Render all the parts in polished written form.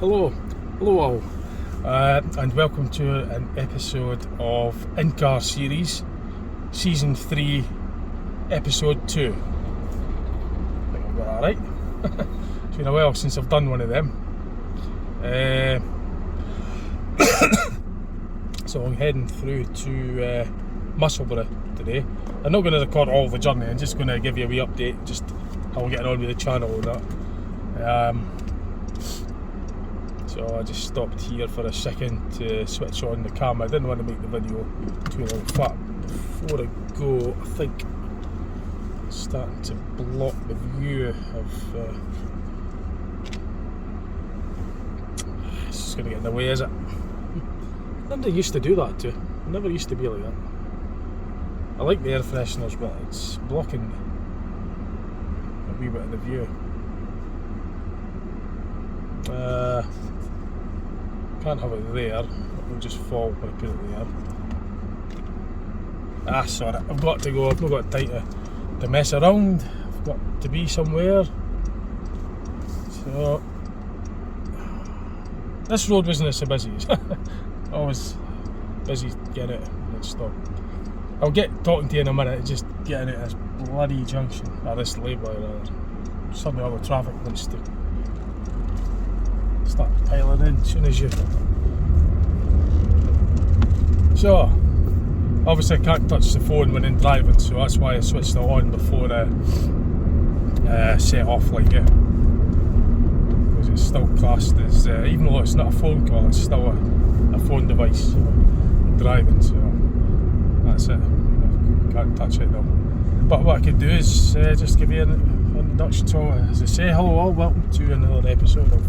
Hello all, and welcome to an episode of In-Car Series, Season 3, Episode 2. I think I've got that right. It's been a while since I've done one of them. So I'm heading through to Musselburgh today. I'm not going to record all the journey, I'm just going to give you a wee update, just how we're getting on with the channel and that. So I just stopped here for a second to switch on the camera. I didn't want to make the video too long. In fact, before I go, I think it's starting to block the view of... it's just going to get in the way, is it? I never used to do that too. I never used to be like that. I like the air fresheners, but it's blocking a wee bit of the view. Can't have it there, it will just fall when I put it there. Sorry, I've got to go, I've not got time to mess around, I've got to be somewhere. So, this road wasn't so busy, I was busy getting it and stop. I'll get talking to you in a minute, just getting at this bloody junction, or this lay-by rather. Suddenly all the traffic wants to start piling in as soon as you... So, obviously I can't touch the phone when I'm driving, so that's why I switched it on before I set off like it. Because it's still classed as, even though it's not a phone call, it's still a phone device. So I'm driving, so that's it. I can't touch it though. But what I could do is just give you an introduction. So, as I say, hello all, welcome to another episode of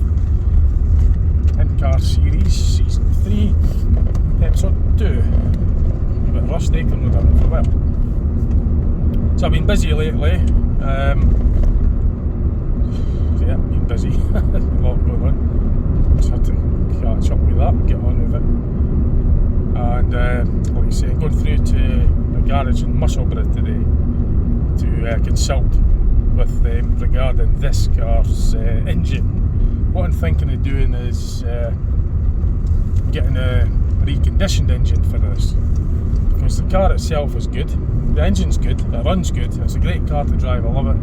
In-Car Series, Season 3, Episode 2. A bit rusty, I've not done it for a while. So I've been busy lately. Yeah, been busy. A lot going on. Just had to catch up with that, get on with it. And like I say, I'm going through to a garage in Musselburgh today to consult with them regarding this car's engine. What I'm thinking of doing is getting a reconditioned engine for this, because the car itself is good, the engine's good, it runs good, it's a great car to drive, I love it.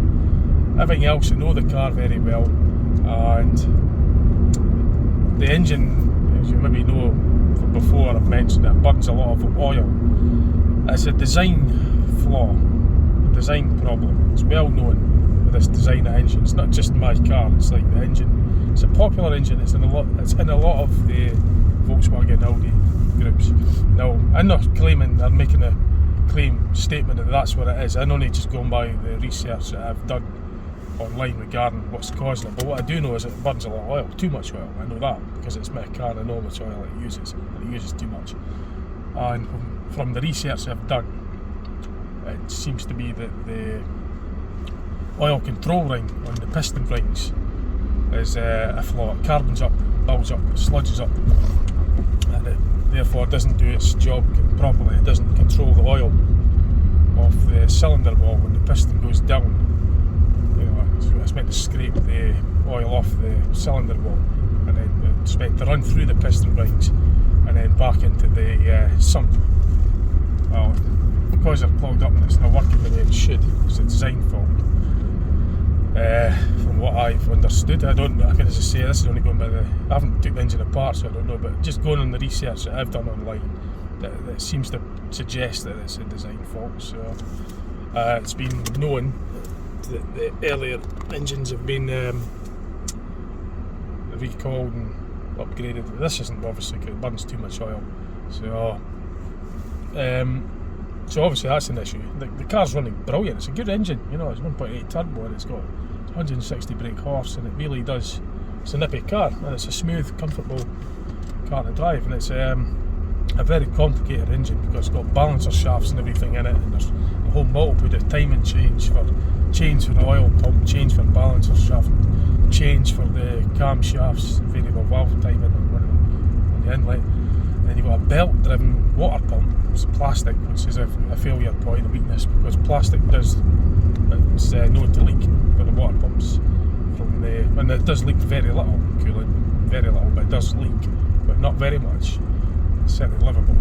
Everything else, I know the car very well, and the engine, as you maybe know from before, I've mentioned it burns a lot of oil. It's a design flaw, a design problem. It's well known with this design of engine. It's not just my car, it's like the engine. It's a popular engine, it's in a lot of the Volkswagen Audi groups. Now, I'm not claiming, I'm making a claim statement that that's what it is. I'm only just going by the research that I've done online regarding what's causing it. But what I do know is it burns a lot of oil, too much oil. I know that because it's my car and I know how much oil it uses, and it uses too much. And from the research I've done, it seems to be that the oil control ring on the piston rings is a flaw. It carbons up, builds up, sludges up, and it therefore doesn't do its job properly. It doesn't control the oil off the cylinder wall when the piston goes down. You know, it's meant to scrape the oil off the cylinder wall, and then it's meant to run through the piston rings and then back into the sump. Well, because they're clogged up and it's not working the way it should, it's a design fault. From what I've understood, I can just say this is only going by I haven't took the engine apart, so I don't know, but just going on the research that I've done online, that seems to suggest that it's a design fault. So it's been known that the earlier engines have been recalled and upgraded. This isn't, obviously, because it burns too much oil. So obviously that's an issue. The car's running brilliant. It's a good engine, you know. It's 1.8 turbo and it's got 160 brake horse, and it really does. It's a nippy car, and it's a smooth, comfortable car to drive. And it's a very complicated engine because it's got balancer shafts and everything in it, and there's a whole multitude of timing change for the oil pump, change for the balancer shaft, change for the camshafts, variable valve timing on the inlet. And then you've got a belt-driven water pump. It's plastic, which is a failure point, a weakness, because plastic does, it's known to leak for the water pumps from the and it does leak very little coolant, very little, but it does leak, but not very much. It's certainly livable.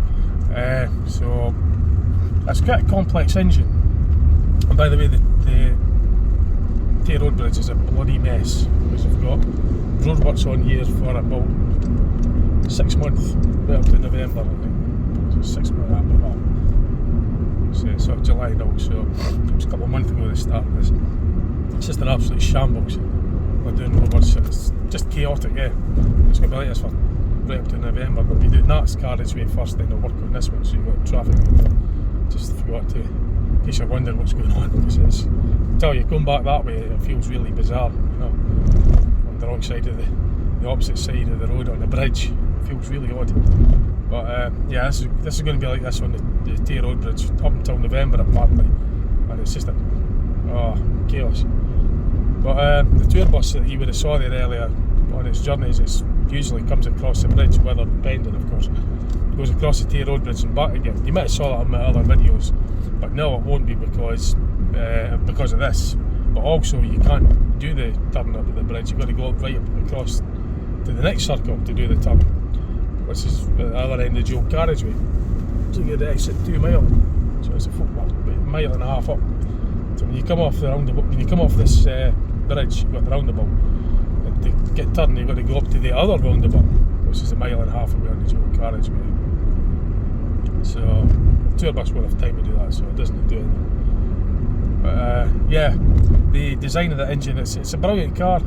So it's quite a complex engine. And by the way, the Tay road bridge is a bloody mess, because we've got roadworks on here for about 6 months, right up to November, I think. So 6 months after that. So it's sort of July now, so it was a couple of months ago they started this. It's just an absolute shambles. We're doing roadworks, it's just chaotic, yeah. It's going to be like this for right up to November, but we do Nat's carriageway first, then we'll work on this one, so you've got traffic. Just forgot to, in case you're wondering what's going on, because it's, I tell you, going back that way, it feels really bizarre, you know, on the wrong side of the opposite side of the road on the bridge. It feels really odd. But yeah, this is going to be like this on the Tay road bridge up until November apparently, and it's just a chaos. But the tour bus that you would have saw there earlier on its journeys, it usually comes across the bridge, weather dependent of course, goes across the Tay road bridge and back again. You might have saw that on my other videos, but no, it won't be because of this. But also you can't do the turn up at the bridge, you've got to go right up across to the next circle to do the turn, which is at the other end of the dual carriageway. So you get the exit 2 mile, so it's a mile and a half up. So when you come off the roundabout, when you come off this bridge, you've got the roundabout, and to get turned you've got to go up to the other roundabout, which is a mile and a half away on the dual carriageway. So the tour bus won't have time to do that, so it doesn't do anything. But yeah, the design of the engine, it's a brilliant car.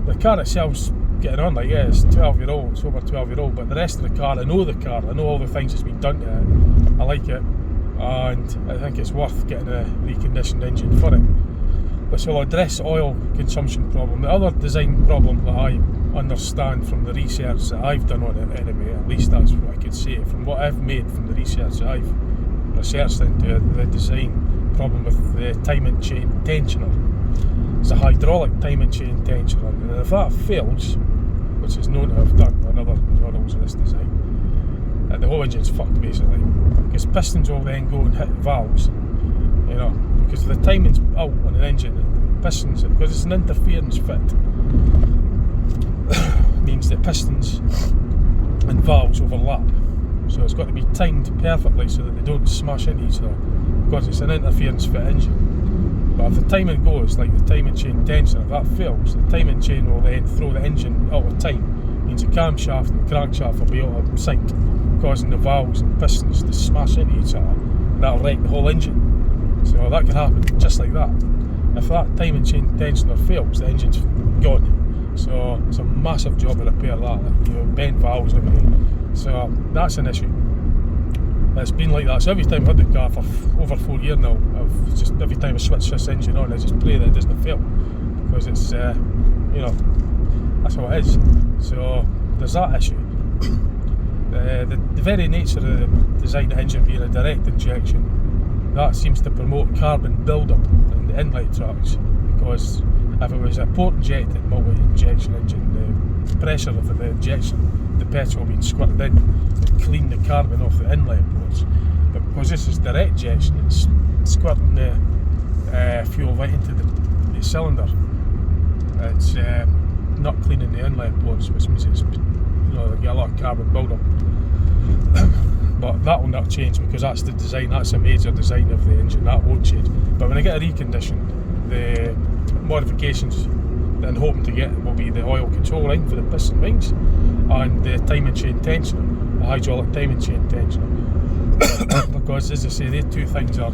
The car itself's getting on, like, yeah, it's 12-year-old, it's over 12-year-old, but the rest of the car, I know the car, I know all the things that's been done to it, I like it, and I think it's worth getting a reconditioned engine for it, which will address the oil consumption problem. The other design problem that I understand from the research that I've done on it anyway, at least that's what I could say, from what I've made from the research that I've researched into it, the design problem with the timing chain tensioner. It's a hydraulic timing chain tensioner, and if that fails, which is known to have done on other models of this design, the whole engine's fucked basically, because pistons will then go and hit valves, you know, because the timing's out on an engine, and pistons, because it's an interference fit, means that pistons and valves overlap, so it's got to be timed perfectly so that they don't smash into each other, because it's an interference fit engine. But if the timing goes, like the timing chain tensioner, if that fails, the timing chain will then throw the engine out of time. It means the camshaft and crankshaft will be out of sync, causing the valves and pistons to smash into each other, and that'll wreck the whole engine. So that can happen just like that. If that timing chain tensioner fails, the engine's gone. So it's a massive job to repair that, like, you know, bent valves and everything. So that's an issue. It's been like that. So every time I've had the car for over 4 years now, I've just, every time I switch this engine on, I just pray that it doesn't fail, because it's you know, that's how it is. So there's that issue. The very nature of the design of the engine being a direct injection, that seems to promote carbon build-up in the inlet tracks, because if it was a port injected multi-injection engine, the pressure of the injection, the petrol being squirted in, would clean the carbon off the inlet ports. But because this is direct injection, it's squirting the fuel right into the cylinder. It's not cleaning the inlet ports, which means it's, you know, you get a lot of carbon build-up. But that will not change, because that's the design, that's a major design of the engine, that won't change. But when I get a recondition, the modifications that I'm hoping to get will be the oil control ring for the piston rings, and the timing chain tensioner, the hydraulic timing chain tensioner. Because, as I say, these two things are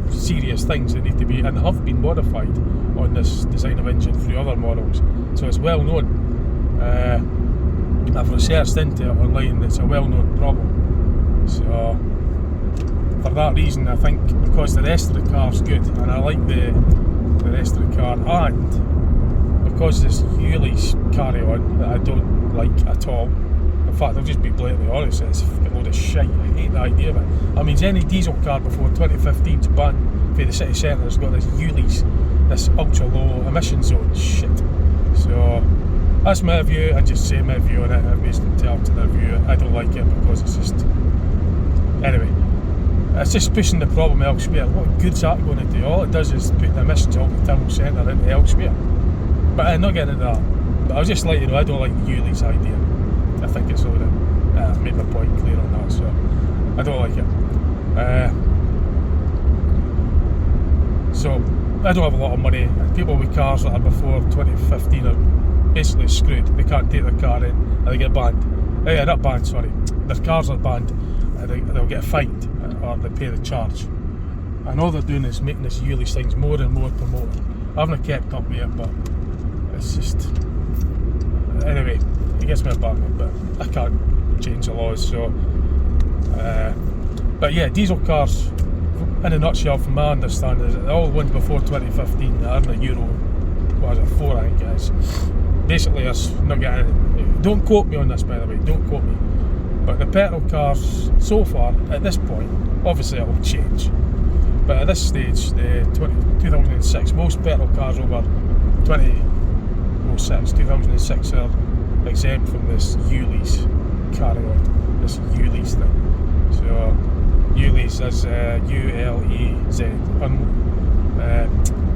serious things that need to be, and have been modified on this design of engine through other models. So it's well known. I've researched into it online, it's a well-known problem. So for that reason, I think, because the rest of the car's good, and I like the rest of the car, and because this Hewley's carry-on that I don't like at all, in fact I'll just be blatantly honest, it's a fucking load of shite, I hate the idea of it. I mean, any diesel car before 2015's banned for the city centre has got this Hewley's, this ultra-low emission zone shit. So that's my view. I just say my view on it. I've made entitled to their view. I don't like it because it's just, anyway, it's just pushing the problem elsewhere. What good's that going to do? All it does is put the emissions out of the town centre into elsewhere. But I'm not getting into that. But I was just letting you know, I don't like Yuli's idea. I think it's already I've made my point clear on that, so I don't like it. So I don't have a lot of money, and people with cars that are before 2015 are basically screwed. They can't take their car in, and they get banned. Not banned, sorry. Their cars are banned, and they'll get fined, or they pay the charge. And all they're doing is making this Yuli's things more and more promoted. I haven't kept up with it, but it's just... Anyway, it gets me a bang, but I can't change the laws, so... but yeah, diesel cars, in a nutshell, from my understanding, is that all ones before 2015 that are in the Euro, what is it, 4 I think it is, basically is not getting... Don't quote me on this, by the way, don't quote me. But the petrol cars, so far, at this point, obviously it will change. But at this stage, the 2006, most petrol cars over 2006 are exempt from this Yuli's carry-on, this Yuli's thing. So, Yuli's is ULEZ,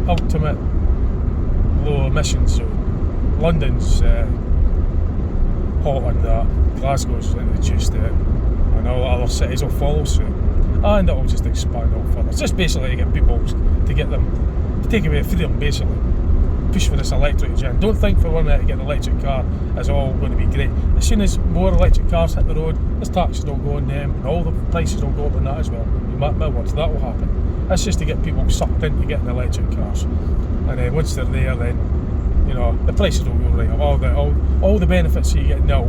ultimate low emission zone. London's hot on that, Glasgow's introduced it, and all other cities will follow suit. And it will just expand out further. It's just basically to get people, to get them, to take away freedom, basically. Push for this electric gen. Don't think for 1 minute to get an electric car is all going to be great. As soon as more electric cars hit the road, the taxes will go on them, and all the prices will go up on that as well. You mark my words, that will happen. That's just to get people sucked into getting electric cars. And then once they're there, then, you know, the prices will go right up. All the benefits you get now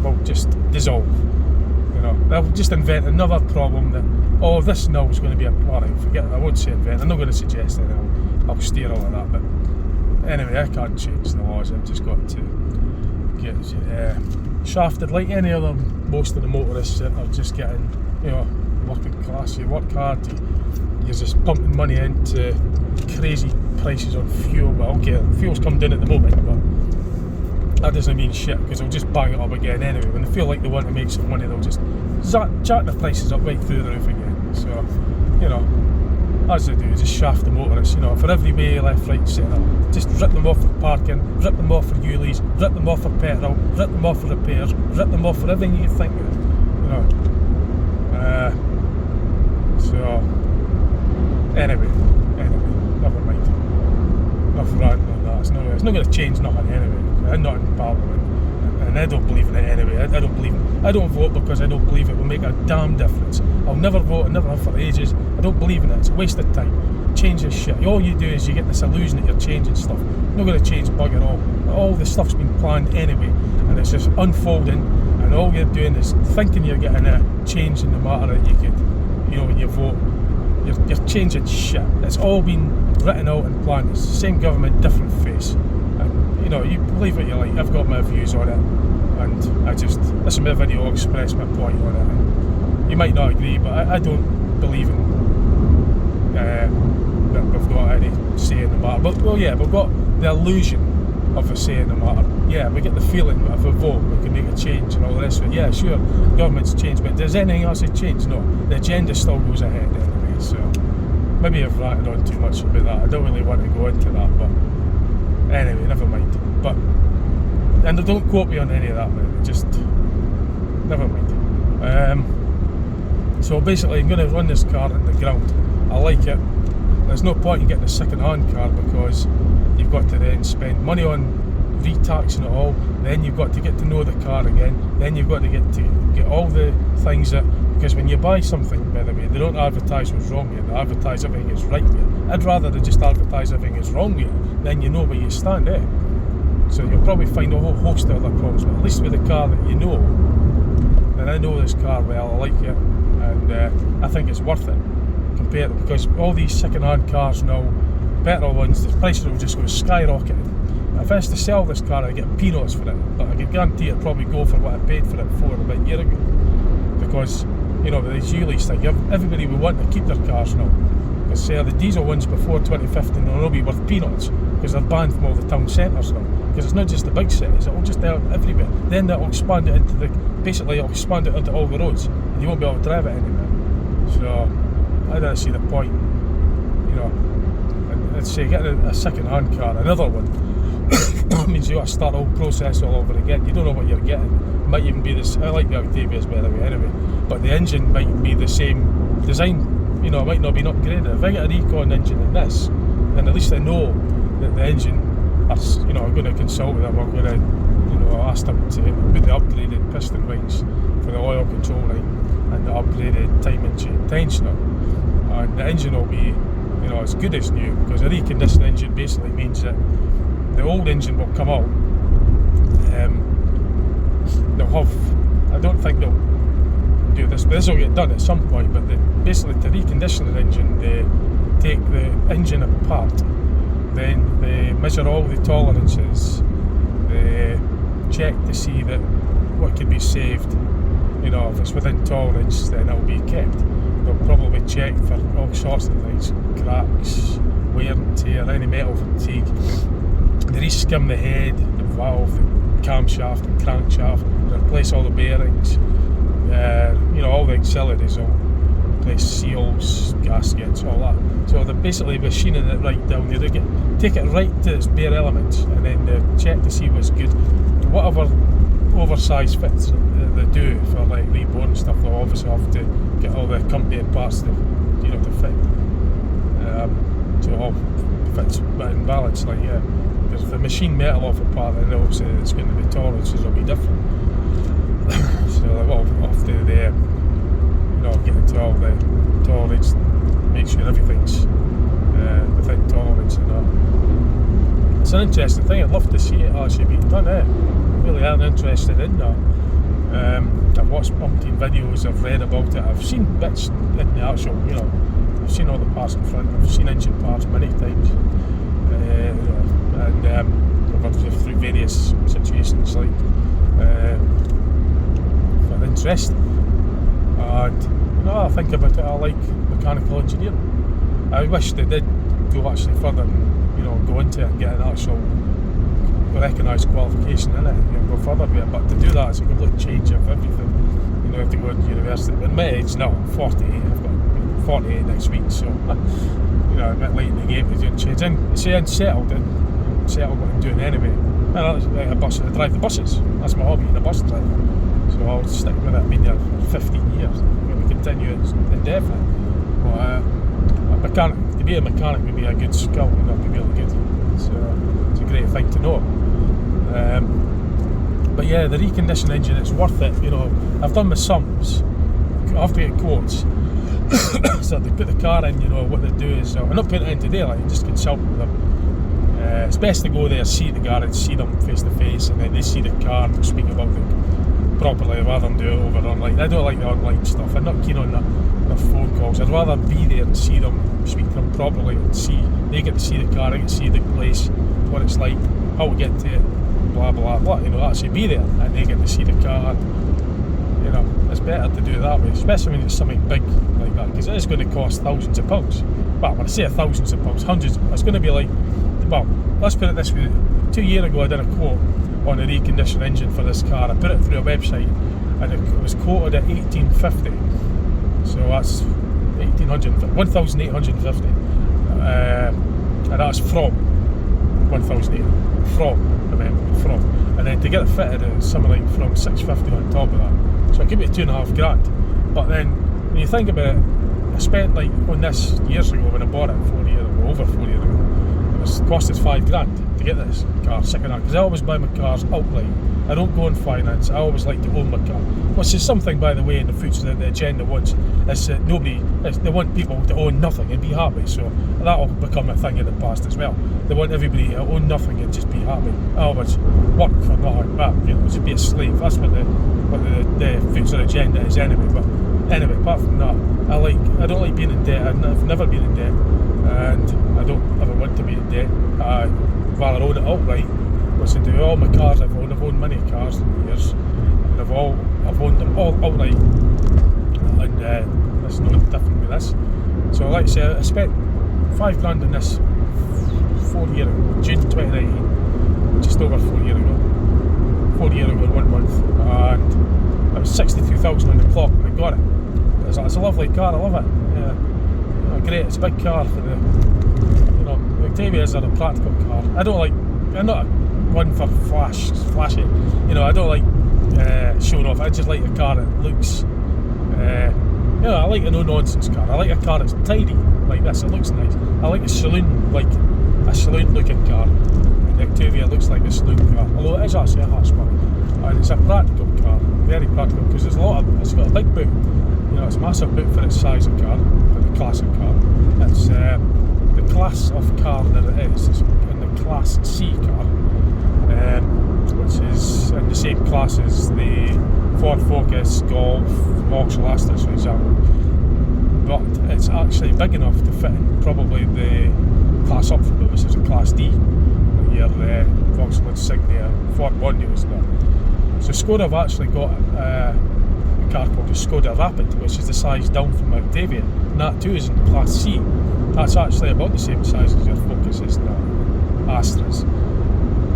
will just dissolve. You know, they'll just invent another problem that, this now is going to be a... Alright, forget it, I won't say invent, I'm not going to suggest it, I'll steer all of that, but anyway, I can't change the laws, I've just got to get shafted like any other, most of the motorists that are just getting, you know, working class, you work hard, you're just pumping money into crazy prices on fuel. Well, okay, fuel's come down at the moment, but that doesn't mean shit, because they'll just bang it up again anyway. When they feel like they want to make some money, they'll just jack the prices up right through the roof again. So, you know, as they do, just shaft the motorists, you know, for every way, left, right, centre. Just rip them off for parking, rip them off for Yuli's, rip them off for petrol, rip them off for repairs, rip them off for everything you think of, you know. So, anyway, never mind. Enough ranting on that. It's not going to change nothing anyway. I'm not in Parliament, and I don't believe in it anyway. I don't vote because I don't believe it will make a damn difference. I'll never vote, I never have for ages. I don't believe in it, it's a waste of time. Change this shit. All you do is you get this illusion that you're changing stuff. You're not going to change bugger all. All the stuff's been planned anyway, and it's just unfolding, and all you're doing is thinking you're getting a change in the matter that you could, you know, when you vote. You're changing shit. It's all been written out and planned. It's the same government, different face. And, you know, you believe what you like. I've got my views on it, and this is my video, I'll express my point on it. And you might not agree, but I don't believe in that we've got any say in the matter. But, well, yeah, we've got the illusion of a say in the matter. Yeah, we get the feeling that if we vote, we can make a change and all the rest of it. Yeah, sure, government's changed, but does anything else have changed? No, the agenda still goes ahead anyway. So maybe I've ranted on too much about that. I don't really want to go into that, but anyway, never mind. But and don't quote me on any of that, but just never mind. So basically, I'm going to run this car in the ground. I like it. There's no point in getting a second-hand car because you've got to then spend money on re-taxing it all. Then you've got to get to know the car again. Then you've got to get all the things that. Because when you buy something, by the way, they don't advertise what's wrong with it, they advertise everything is right with it. I'd rather they just advertise everything is wrong with it, then you know where you stand, eh? So you'll probably find a whole host of other problems, but at least with the car that you know, and I know this car well, I like it, and I think it's worth it, compared to, because all these second-hand cars now, petrol ones, the prices will just go skyrocketing. If I was to sell this car, I'd get peanuts for it, but I can guarantee it'd probably go for what I paid for it about a year ago, because you know, these Yuli's thing, everybody will want to keep their cars now. Because the diesel ones before 2015 will not be worth peanuts because they're banned from all the town centres now. Because it's not just the big cities, it'll just be everywhere. Then they'll expand it into it'll expand it into all the roads and you won't be able to drive it anywhere. So, I don't see the point. You know, I'd say getting a second-hand car, another one, It means you got to start the whole process all over again. You don't know what you're getting. It might even be this. I like the Octavias by the way, anyway. But the engine might be the same design. You know, it might not be upgraded. If I get a recon engine in this, then at least I know that the engine. You know, I'm going to consult with them. I'm going to, you know, ask them to put the upgraded piston rings for the oil control ring and the upgraded timing chain tensioner, and the engine will be, you know, as good as new, because a reconditioned engine basically means that the old engine will come out. They'll have, I don't think they'll do this, but this will get done at some point. But basically, to recondition an engine, they take the engine apart. Then they measure all the tolerances, they check to see that what can be saved. You know, if it's within tolerance, then it'll be kept. They'll probably check for all sorts of things, cracks, wear and tear, any metal fatigue. They reskim the head, the valve, the camshaft, the crankshaft, they replace all the bearings, you know, all the auxiliaries, replace seals, gaskets, all that. So they're basically machining it right down. They take it right to its bare elements, and then they check to see what's good. Whatever oversized fits they do for like reborn stuff, they'll obviously have to get all the accompanying parts to, you know, to fit. So it all fits in balance. Like, yeah, if the machine metal off a part, then obviously it's going to be tolerances will be different. So they'll have to you know, get into all the tolerance, make sure everything's within tolerance and that. It's an interesting thing. I'd love to see it actually being done. Really am interested in that. I've watched umpteen videos, I've read about it, I've seen bits in the actual, you know, I've seen all the parts in front, I've seen engine parts many times, and I've gone through various situations like for interest. And you know, I think about it, I like mechanical engineering. I wish they did go actually further and, you know, go into it and get an actual recognised qualification in it and, you know, go further with it. But to do that is a complete change of everything. You know, you have to go to university. But my age now, I'm 48, I've got 48 next week, so you know, I'm a bit late in the game to do change. And say I'm settled what I'm doing anyway. And I drive the buses. That's my hobby, the bus driver. So I'll stick with it. I've been there for 15 years. Maybe continue it indefinite. But to be a mechanic would be a good skill, you know, to be really good. It's a great thing to know. But yeah, the reconditioned engine, it's worth it. You know, I've done my sums. I have to get quotes. So they put the car in, you know, what they do is, I'm not putting it in today, like, just consult with them. It's best to go there, see the garage, see them face to face, and then they see the car and speak about it properly rather than do it over online. I don't like the online stuff. I'm not keen on the phone calls. I'd rather be there and see them, speak to them properly, and they get to see the car, I get to see the place, what it's like, how to get to it, blah blah blah. You know, actually be there, and they get to see the car. You know, it's better to do it that way, especially when it's something big like that, because it is going to cost thousands of pounds. Well, when I say thousands of pounds, hundreds, it's going to be like, well, let's put it this way. 2 years ago I did a quote on a reconditioned engine for this car. I put it through a website and it was quoted at 1850. So that's 1,850. And that's from 1,800. From. And then to get it fitted, it's something like from 650 on top of that. So it could be $2,500. But then when you think about it, I spent like on this years ago when I bought it 4 years ago, over 4 years ago. It cost us $5,000 to get this car second hand, because I always buy my cars outright. I don't go on finance. I always like to own my car, which is something, by the way, in the future that the agenda wants. Is that they want people to own nothing and be happy. So that'll become a thing in the past as well. They want everybody to own nothing and just be happy. Otherwise, work for nothing, but you know, just be a slave. That's what the future agenda is anyway. But anyway, apart from that, I don't like being in debt. I've never been in debt, and I don't ever want to be in debt. I'd rather own it outright. Which I do. All my cars I've owned many cars in the years, and I've owned them all outright, and there's no different with this. So like I said, I spent $5,000 in this 4 years ago, June 2019, just over 4 years ago. 4 years ago in 1 month, and I was 62,000 on the clock when I got it. It's a lovely car, I love it. Yeah, great. It's a big car for the, you know, the Octavias are a practical car. I don't like I'm not one for flashy. You know, I don't like showing off. I just like a car that looks. You know, I like a no-nonsense car. I like a car that's tidy, like this. It looks nice. I like a saloon-looking car. The Octavia looks like a saloon car, although it is actually a hatchback, and it's a practical car, very practical, because it's got a big boot. You know, it's a massive boot for its size of car, for the classic car. It's the class of car that it is. It's in the Class C car, which is in the same class as the Ford Focus, Golf, Vauxhall Astra, for example. But it's actually big enough to fit in probably the class up from it, which is a Class D. Your Vauxhall Insignia, Ford Mondials and that. So Skoda have actually got a car called the Skoda Rapid, which is the size down from Octavia, and that too is in Class C. That's actually about the same size as your Focuses and Astras.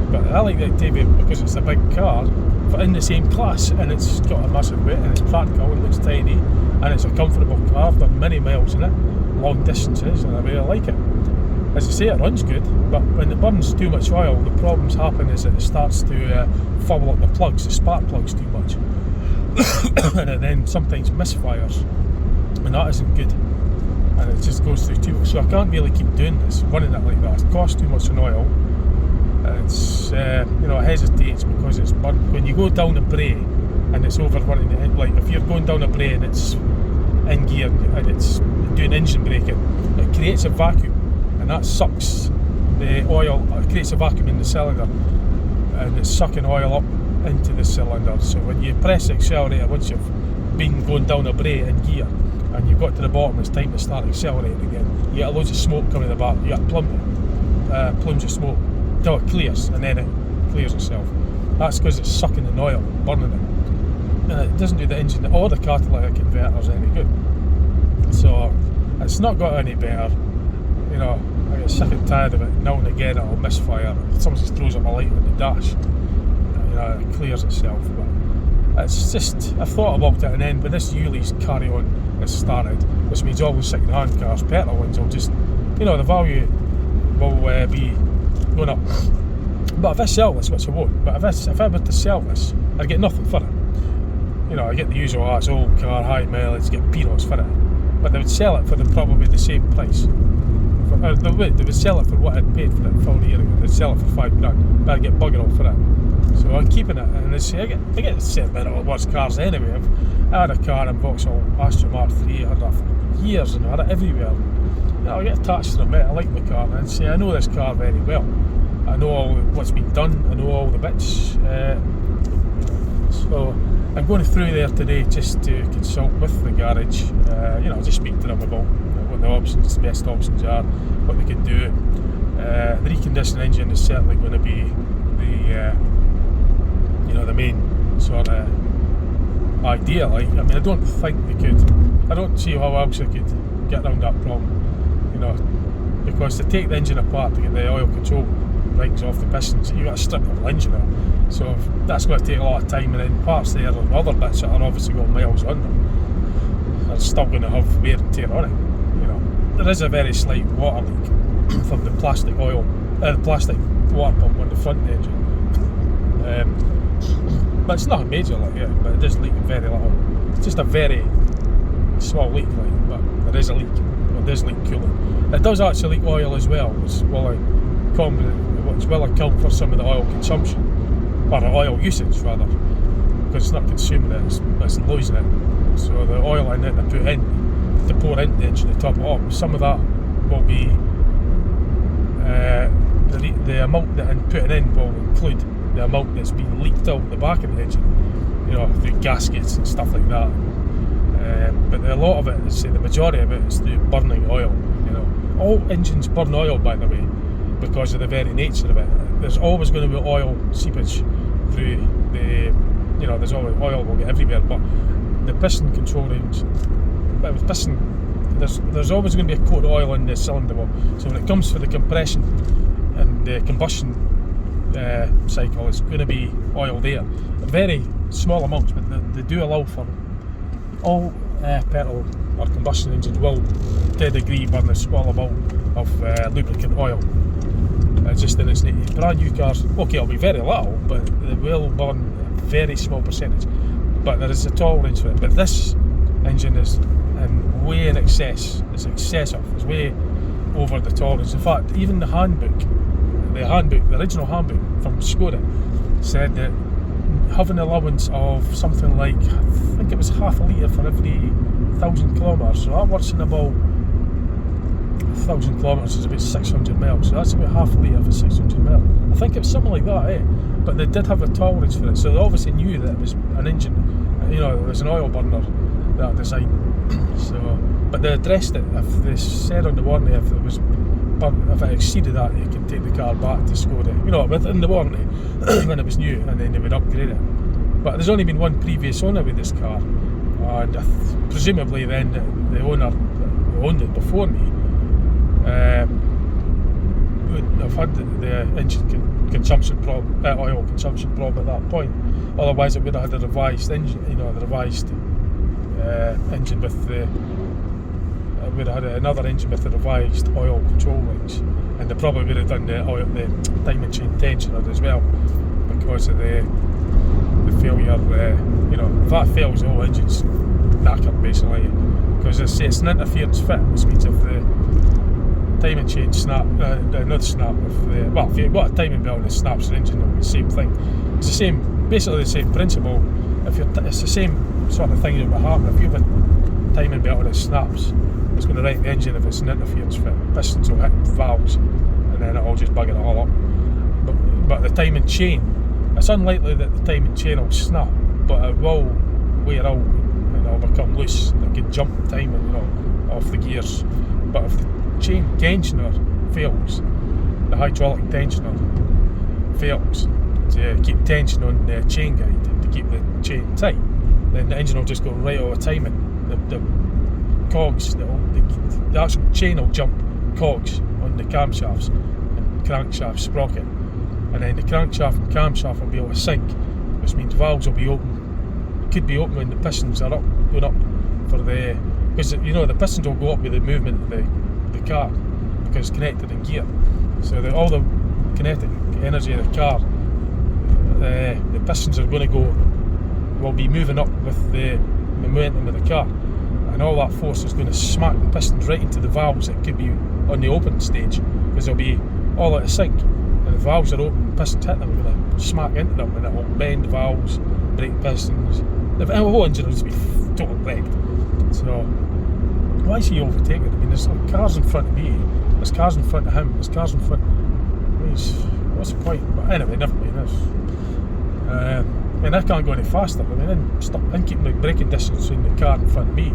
But I like the Octavia because it's a big car, but in the same class, and it's got a massive weight, and it's practical, and it looks tidy, and it's a comfortable car. I've done many miles in it, long distances, and I really like it. As I say, it runs good, but when it burns too much oil, the problems happen is that it starts to foul up the plugs, the spark plugs too much, and it then sometimes misfires, and that isn't good, and it just goes through too much. So I can't really keep doing this, running it like that. It costs too much in oil. It's you know, it hesitates because it's burnt. When you go down a bray and it's overrunning it, like if you're going down a bray and it's in gear and it's doing engine braking, it creates a vacuum. And that sucks the oil, it creates a vacuum in the cylinder, and it's sucking oil up into the cylinder. So when you press the accelerator, once you've been going down a bray in gear and you've got to the bottom, it's time to start accelerating again. You get loads of smoke coming in the back, you get plumes of smoke until it clears, and then it clears itself. That's because it's sucking in oil, burning it. And it doesn't do the engine or the catalytic converters any good. So it's not got any better. You know, I get sick and tired of it. Now and again it'll misfire. Someone just throws up a light on the dash. You know, it clears itself. But it's just, I've thought about it, and then when this Yuli's carry on has started, which means all the second-hand cars, petrol ones, will just, you know, the value will be going up. But if I sell this, which I won't, but if I were to sell this, I'd get nothing for it. You know, I get the usual, it's old car, high mileage, get peanuts for it. But they would sell it for probably the same price. They would sell it for what I'd paid for it 4 years ago. They'd sell it for £5, but I'd get bugger all for it. So I'm keeping it, and I get the same amount of worse cars anyway. I had a car in Vauxhall Astra Mark 3, I had that for years, and I had it everywhere. You know, I get attached to them, I like the car, and I know this car very well. I know all what's been done, I know all the bits. So I'm going through there today just to consult with the garage, you know, just speak to them about what the options, the best options are, what they can do. The reconditioned engine is certainly going to be the you know, the main sort of idea. Like, I mean, I don't think they could. I don't see how else they could get around that problem. You know, because to take the engine apart to get the oil control rings off the pistons, you've got to strip the whole engine out. So that's going to take a lot of time, and then parts there and other bits that are obviously got miles on them are still going to have wear and tear on it. You know, there is a very slight water leak from the plastic plastic water pump on the front of the engine. But it's not a major leak, yeah, but it is leaking very little. It's just a very small leak, like, but there is a leak. It does leak cooling. It does actually leak oil as well, which will account for some of the oil consumption, or the oil usage rather, because it's not consuming it, it's losing it. So the oil in it they put in, to pour into the engine to top it up, some of that will be, the amount that I'm putting in will include the amount that's been leaked out the back of the engine, you know, through gaskets and stuff like that. But a lot of it, the majority of it is through burning oil. You know, all engines burn oil, by the way, because of the very nature of it. There's always going to be oil seepage through the, you know, there's always oil will get everywhere. But the piston control range, with piston, there's always going to be a coat of oil in the cylinder wall. So when it comes for the compression and the combustion cycle, it's going to be oil there. Very small amounts, but they do allow for all petrol or combustion engines will to a degree burn a small amount of lubricant oil. just in its brand new cars, okay, it'll be very little, but they will burn a very small percentage. But there is a tolerance for it. But this engine is way in excess. It's excessive. It's way over the tolerance. In fact, even the original handbook from Skoda said that having an allowance of something like, I think it was half a litre for every 1,000 kilometres, so that works in about 1,000 kilometres is about 600 miles, so that's about half a litre for 600 miles. I think it was something like that, but they did have a tolerance for it, so they obviously knew that it was an engine, it was an oil burner, that design. So, but they addressed it. If they said on the warranty, if it exceeded that, you can take the car back to Skoda, within the warranty when it was new, and then they would upgrade it. But there's only been one previous owner with this car, and presumably then the owner who owned it before me would have had the engine consumption problem, oil consumption problem at that point. Otherwise, it would have had a revised engine, engine with the. It would have had another engine with the revised oil control rings, and they probably would have done the time and chain tensioner as well, because of the failure. If that fails, the whole engine's knackered basically. Because it's an interference fit, which means if the time and chain snap, not snap, if you've got a timing belt and it snaps the engine, it'll be the same thing. It's basically the same principle. It's the same sort of thing that will happen if you have a timing belt and it snaps. It's going to wreck the engine if it's an interference fit. Pistons will hit valves, and then it'll just bugger it all up. But the timing chain, it's unlikely that the timing chain will snap, but it will wear out and it'll become loose. It can jump timing, off the gears. But if the chain tensioner fails, the hydraulic tensioner fails to keep tension on the chain guide to keep the chain tight, then the engine will just go right out of timing. The cogs, the actual chain will jump cogs on the camshafts and crankshaft sprocket, and then the crankshaft and camshaft will be able to sync, which means valves will be open. It could be open when the pistons are going up for because the pistons will go up with the movement of the car because it's connected in gear. So all the kinetic energy of the car, the pistons will be moving up with the momentum of the car. And all that force is going to smack the pistons right into the valves that could be on the open stage, because they'll be all out of sync. And if the valves are open, the pistons hit them, they're going to smack into them, and it will bend the valves, break pistons. The whole engine will just be totally wrecked. So, why is he overtaking? I mean, there's cars in front of me, there's cars in front of him, there's cars in front. What's the point? But anyway, never mind this. I can't go any faster. I'm keeping the braking distance between the car in front of me.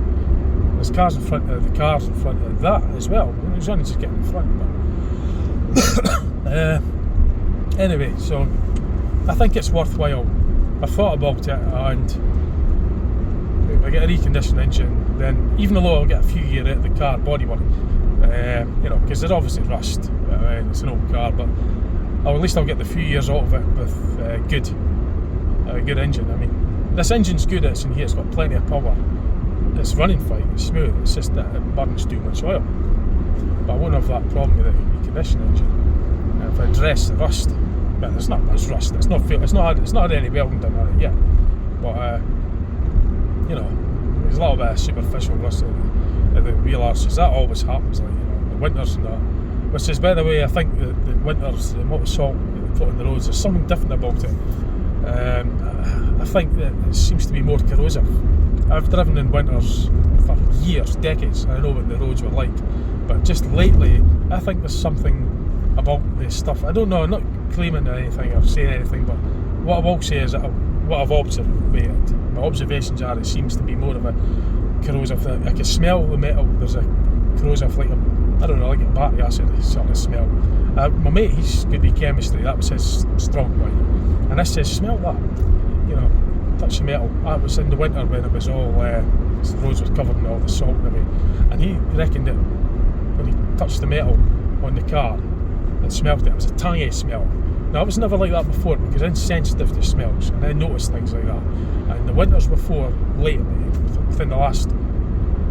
There's cars in front of the cars in front of that as well. There's only just getting in front. But anyway, so I think it's worthwhile. I've thought about it, and if I get a reconditioned engine, then even though I'll get a few years out of the car bodywork, because there's obviously rust. It's an old car, but at least I'll get the few years out of it with a good engine. I mean, this engine's good. It's in here. It's got plenty of power. It's running fine. It's smooth. It's just that it burns too much oil. But I won't have that problem with the reconditioned engine. And if I address the rust, but there's not much rust. It's not had any welding done on it yet. But there's a little bit of superficial rust at the wheel arches. That always happens, the winters and that. Which is, by the way, I think the winters, the amount of salt they put on the roads, there's something different about it. I think that it seems to be more corrosive. I've driven in winters for years, decades, and I know what the roads were like. But just lately, I think there's something about this stuff. I don't know, I'm not claiming anything or saying anything, but what I will say is that what I've observed, my observations are, it seems to be more of a corrosive. I can smell the metal. There's a corrosive, like a battery acid sort of smell. My mate, he's good with chemistry. That was his strong point. And this says, smell that. Touch the metal. That was in the winter when it was all the roads were covered in all the salt and everything. And he reckoned that when he touched the metal on the car and smelled it, it was a tangy smell. Now, I was never like that before because I'm sensitive to smells, and I noticed things like that. And the winters before, lately, within the last,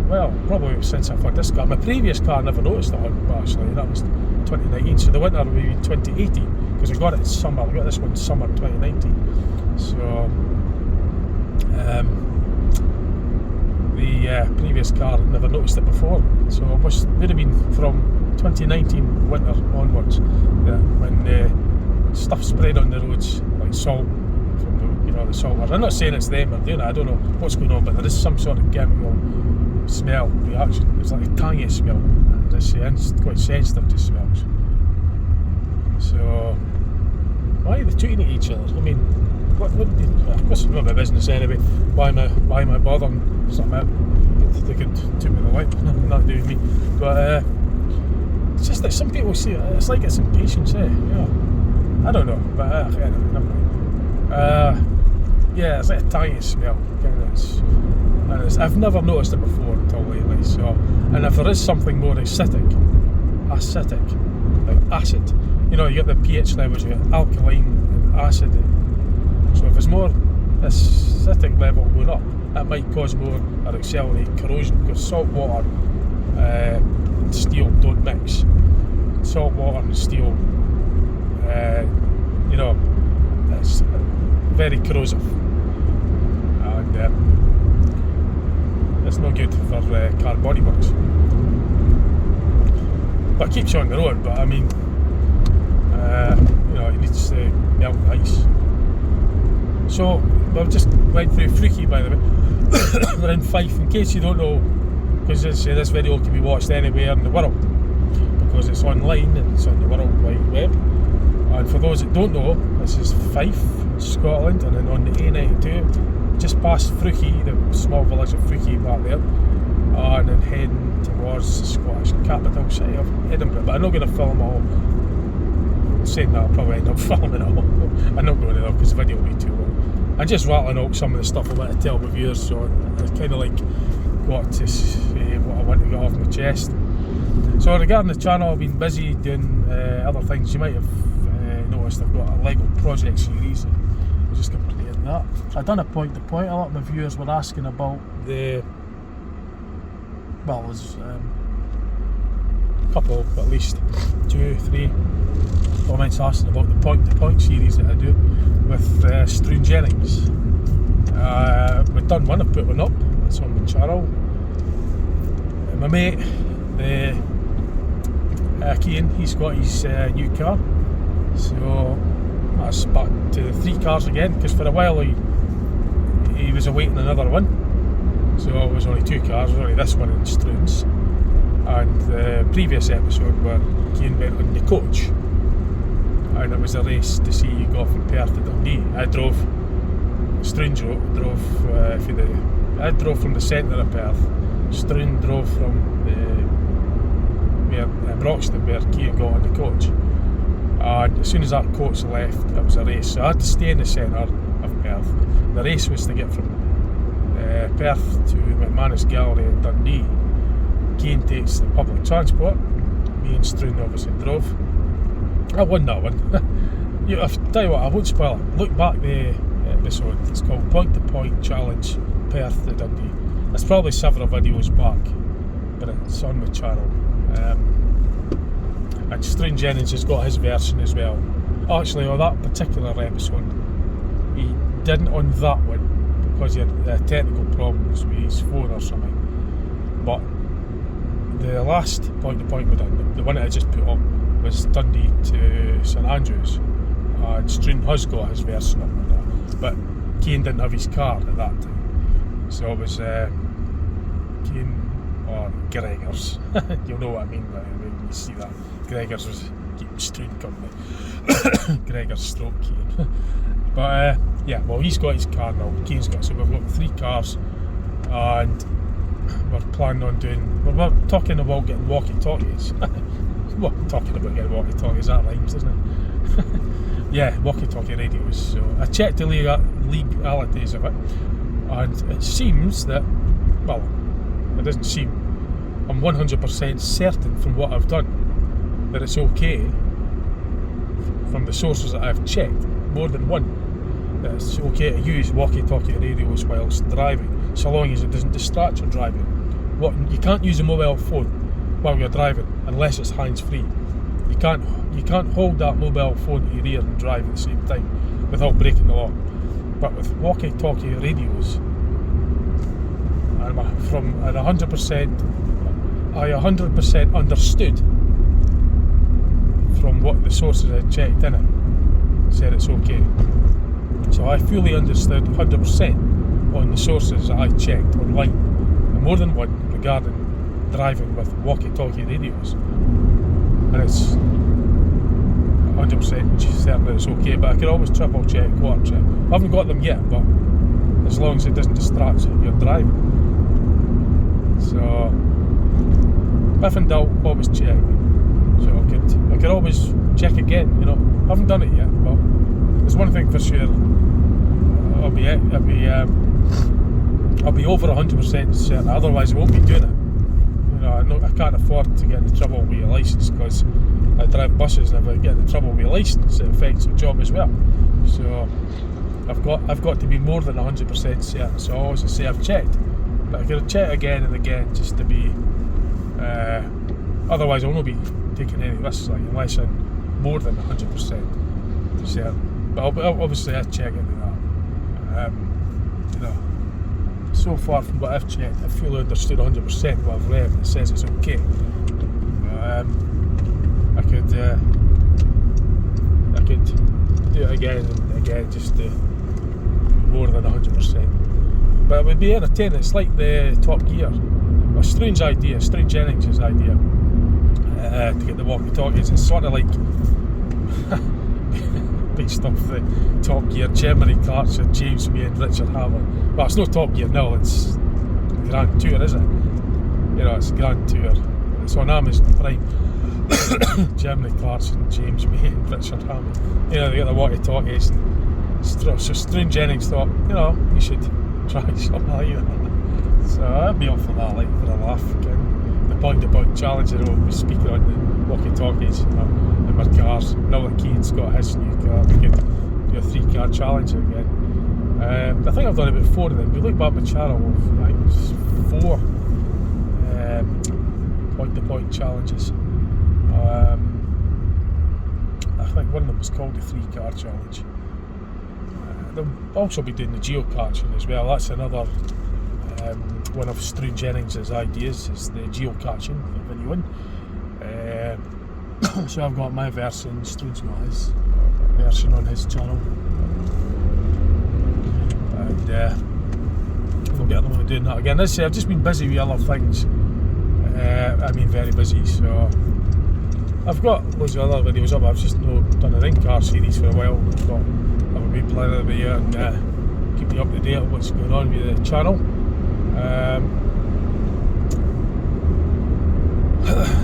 probably since I've had this car. My previous car I never noticed that one, actually. That was 2019, so the winter will be 2018, because we got it summer. We got this one summer 2019. So the previous car had never noticed it before, so it would have been from 2019 winter onwards when stuff spread on the roads like salt from the saltwater. I'm not saying it's them or doing it, I don't know what's going on, but there is some sort of chemical smell reaction. It's like a tangy smell, and it's quite sensitive to smells. So why are they shooting at each other? I mean, this is not my business anyway. Why am I bothering something they could took me the light? Not doing me. But it's just that some people see it, it's like it's impatience, I don't know, but anyway, never mind. Yeah, it's like a tiny smell. I've never noticed it before until lately. So, and if there is something more acidic, like acid, you get the pH levels, you get alkaline and acid. So if there's more acidic level going up, that might cause more or accelerate corrosion, because salt water and steel don't mix. Salt water and steel, it's very corrosive, and it's not good for car bodyworks. But it keeps you on the road. But I mean, it needs to melt the ice. So we've just went through Freaky, by the way. We're in Fife, in case you don't know, because this video can be watched anywhere in the world, because it's online and it's on the World Wide Web. And for those that don't know, this is Fife, Scotland, and then on the A92, just past Freaky, the small village of Freaky back there, and then heading towards the Scottish capital city of Edinburgh. But I'm not going to film all. Saying that, I'll probably end up filming it all. I'm not going to though, because the video will be too long. I'm just rattling out some of the stuff I want to tell my viewers, so I kind of like got to say what I want to get off my chest. So regarding the channel, I've been busy doing other things. You might have noticed I've got a Lego project series. I just completed that. I've done a point to point. A lot of my viewers were asking about there's a couple, at least 2, 3 comments asking about the point to point series that I do with Struan Jennings. We've done one, I put one up, it's on my channel. My mate, Cian, he's got his new car, so that's back to 3 cars again, because for a while he was awaiting another one, so it was only 2 cars, it was only this one and Struan's. And the previous episode where Cian went on the coach, and it was a race to see you go from Perth to Dundee. I drove from the centre of Perth. Struan drove from Broxton, where Cian got on the coach. And as soon as that coach left, it was a race. So I had to stay in the centre of Perth. The race was to get from Perth to McManus Gallery in Dundee. Cian takes the public transport. Me and Struan obviously drove. I won that one. I'll tell you what, I won't spoil it. Look back the episode. It's called Point to Point Challenge, Perth to Dundee. It's probably several videos back, but it's on my channel. And Struan Jennings has got his version as well. Actually, on that particular episode, he didn't on that one because he had technical problems with his phone or something. But the last point to point we done, the one that I just put up, was Dundee to St Andrews, and Struan has got his version up on that, but Cian didn't have his car at that time, so it was Cian or Gregor's. You'll know what I mean when you see that. Gregor's was keeping Struan company. Gregor's stroke Cian. But he's got his car now, Cian's got, so we've got 3 cars, and we're planning on we're talking about getting walkie-talkies. Well, talking about getting walkie-talkies, that rhymes, doesn't it? Yeah, walkie-talkie radios. So I checked the legalities of it, and it seems that, well, it doesn't seem, I'm 100% certain from what I've done that it's okay, from the sources that I've checked, more than one, that it's okay to use walkie-talkie radios whilst driving, so long as it doesn't distract your driving. You can't use a mobile phone while you're driving unless it's hands-free. You can't hold that mobile phone to your ear and drive at the same time without breaking the law. But with walkie-talkie radios, from at 100%, I 100% understood from what the sources I checked in it said it's okay. So I fully understood 100% on the sources that I checked online, and more than one, regarding driving with walkie-talkie radios, and it's 100% certain that it's okay. But I can always triple check, quarter check. I haven't got them yet, but as long as it doesn't distract you, you're driving. So if in doubt, always check. So I could always check again. You know, I haven't done it yet, but there's one thing for sure. I'll be over 100% certain. Otherwise, I won't be doing it. You know, I can't afford to get in trouble with a license, because I drive buses, and if I get in trouble with a license, it affects the job as well. So I've got to be more than 100% certain. So I always say I've checked, but I could check again and again just to be. Otherwise, I won't be taking any risks, like, unless I'm more than 100% certain. But obviously, I check into that. You know, so far from what I've checked, I fully understood 100% what I've read. It says it's okay. I could do it again and again just to more than 100%. But it would be entertaining. It's like the Top Gear, a strange idea, Strange Jennings' idea, to get the walkie-talkies. It's sort of like based off the Top Gear, Gemini Clarkson, James May and Richard Hammond. Well, it's no Top Gear now, it's Grand Tour, is it? You know, it's Grand Tour. It's on Amazon Prime. Gemini Clarkson, James May and Richard Hammond. You know, they get the walkie-talkies. So Strange Jennings thought, you know, you should try something like that. So I'd be up for that, like, for a laugh again. The point-to-point challenge, I will be speaking on the walkie-talkies, you know, in my cars. Now that Keane's got his new car, we could do a 3-car challenge again. I think I've done about 4 of them. If you look back at my channel, I think there's 4 point-to-point challenges. I think one of them was called the 3-car challenge. They'll also be doing the geocaching as well. That's another one of Strange Jennings' ideas, is the geocaching for anyone. So I've got my version, Strange got his version on his channel, and we'll get along with doing that again. As I say, I've just been busy with other things. I mean, very busy, so I've got loads of other videos up. I've just not done a in-car series for a while. I've got a wee plan of the year and keep you up to date on what's going on with the channel.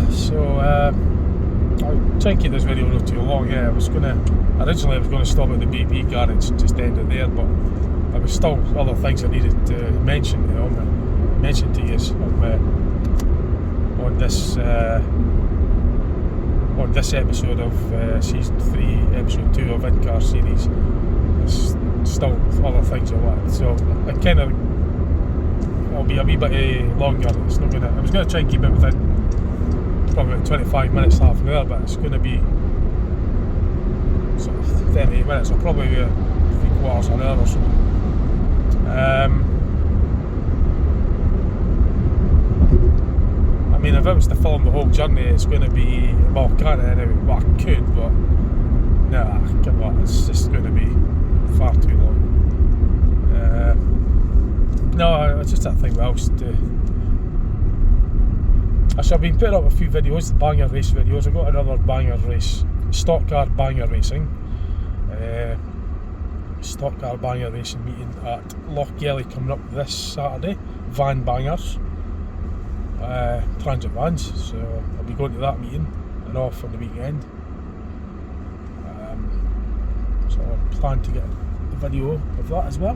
So I'll try and keep this video not too long. Yeah, originally I was going to stop at the BP garage and just end it there, but there was still other things I needed to mention, you know, mention to you on this episode of season 3, episode 2 of In-Car series. There's still other things I want, so I kind of, I'll be a wee bit longer. It's not gonna. I was going to try and keep it within probably about 25 minutes, half an hour, but it's going to be sort of 38 minutes, or probably 3/4 an hour or something. I mean, if I was to film the whole journey, it's going to be, well, I can't anyway. Well, I could, but nah, come on, it's just going to be far too long. No, I just don't think what else to. Actually, I've been putting up a few videos, banger race videos. I've got another banger race, stock car banger racing. Stock car banger racing meeting at Lochgelly coming up this Saturday. Van bangers, transit vans. So I'll be going to that meeting and off on the weekend. So I plan to get a video of that as well.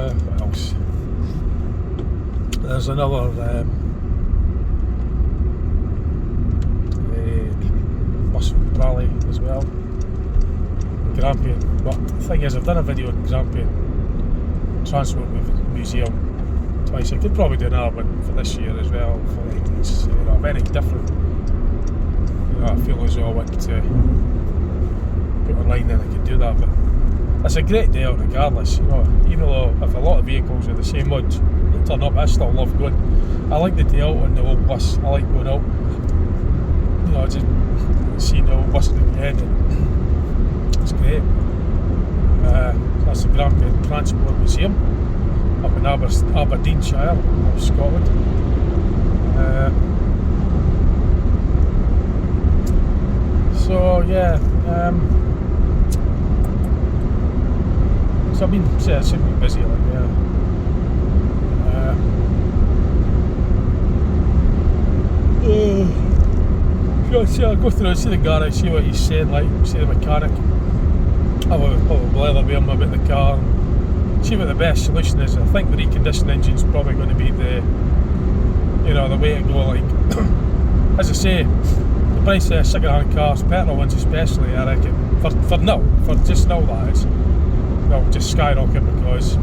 What else? There's another bus rally as well, Grampian. But the thing is, I've done a video on Grampian Transport Museum twice. I could probably do another one for this year as well. For like, it's, very different. I feel as though I want to put online, then I could do that. But it's a great day out regardless. Even though if a lot of vehicles are the same ones that turn up, I still love going. I like the day out on the old bus. I like going out. Just seeing the old bus at the end. It's great. That's the Grand Transport Museum up in Aberdeenshire, of Scotland. So yeah, so I've been busy like I'll go through and see the garage, see what he's saying, like, see the mechanic. I'll blather with him about the car, see what the best solution is. I think the reconditioned engine's probably going to be the way to go. Like, as I say, the price of second-hand cars, petrol ones especially, I reckon, for just now that is, they'll just skyrocket because,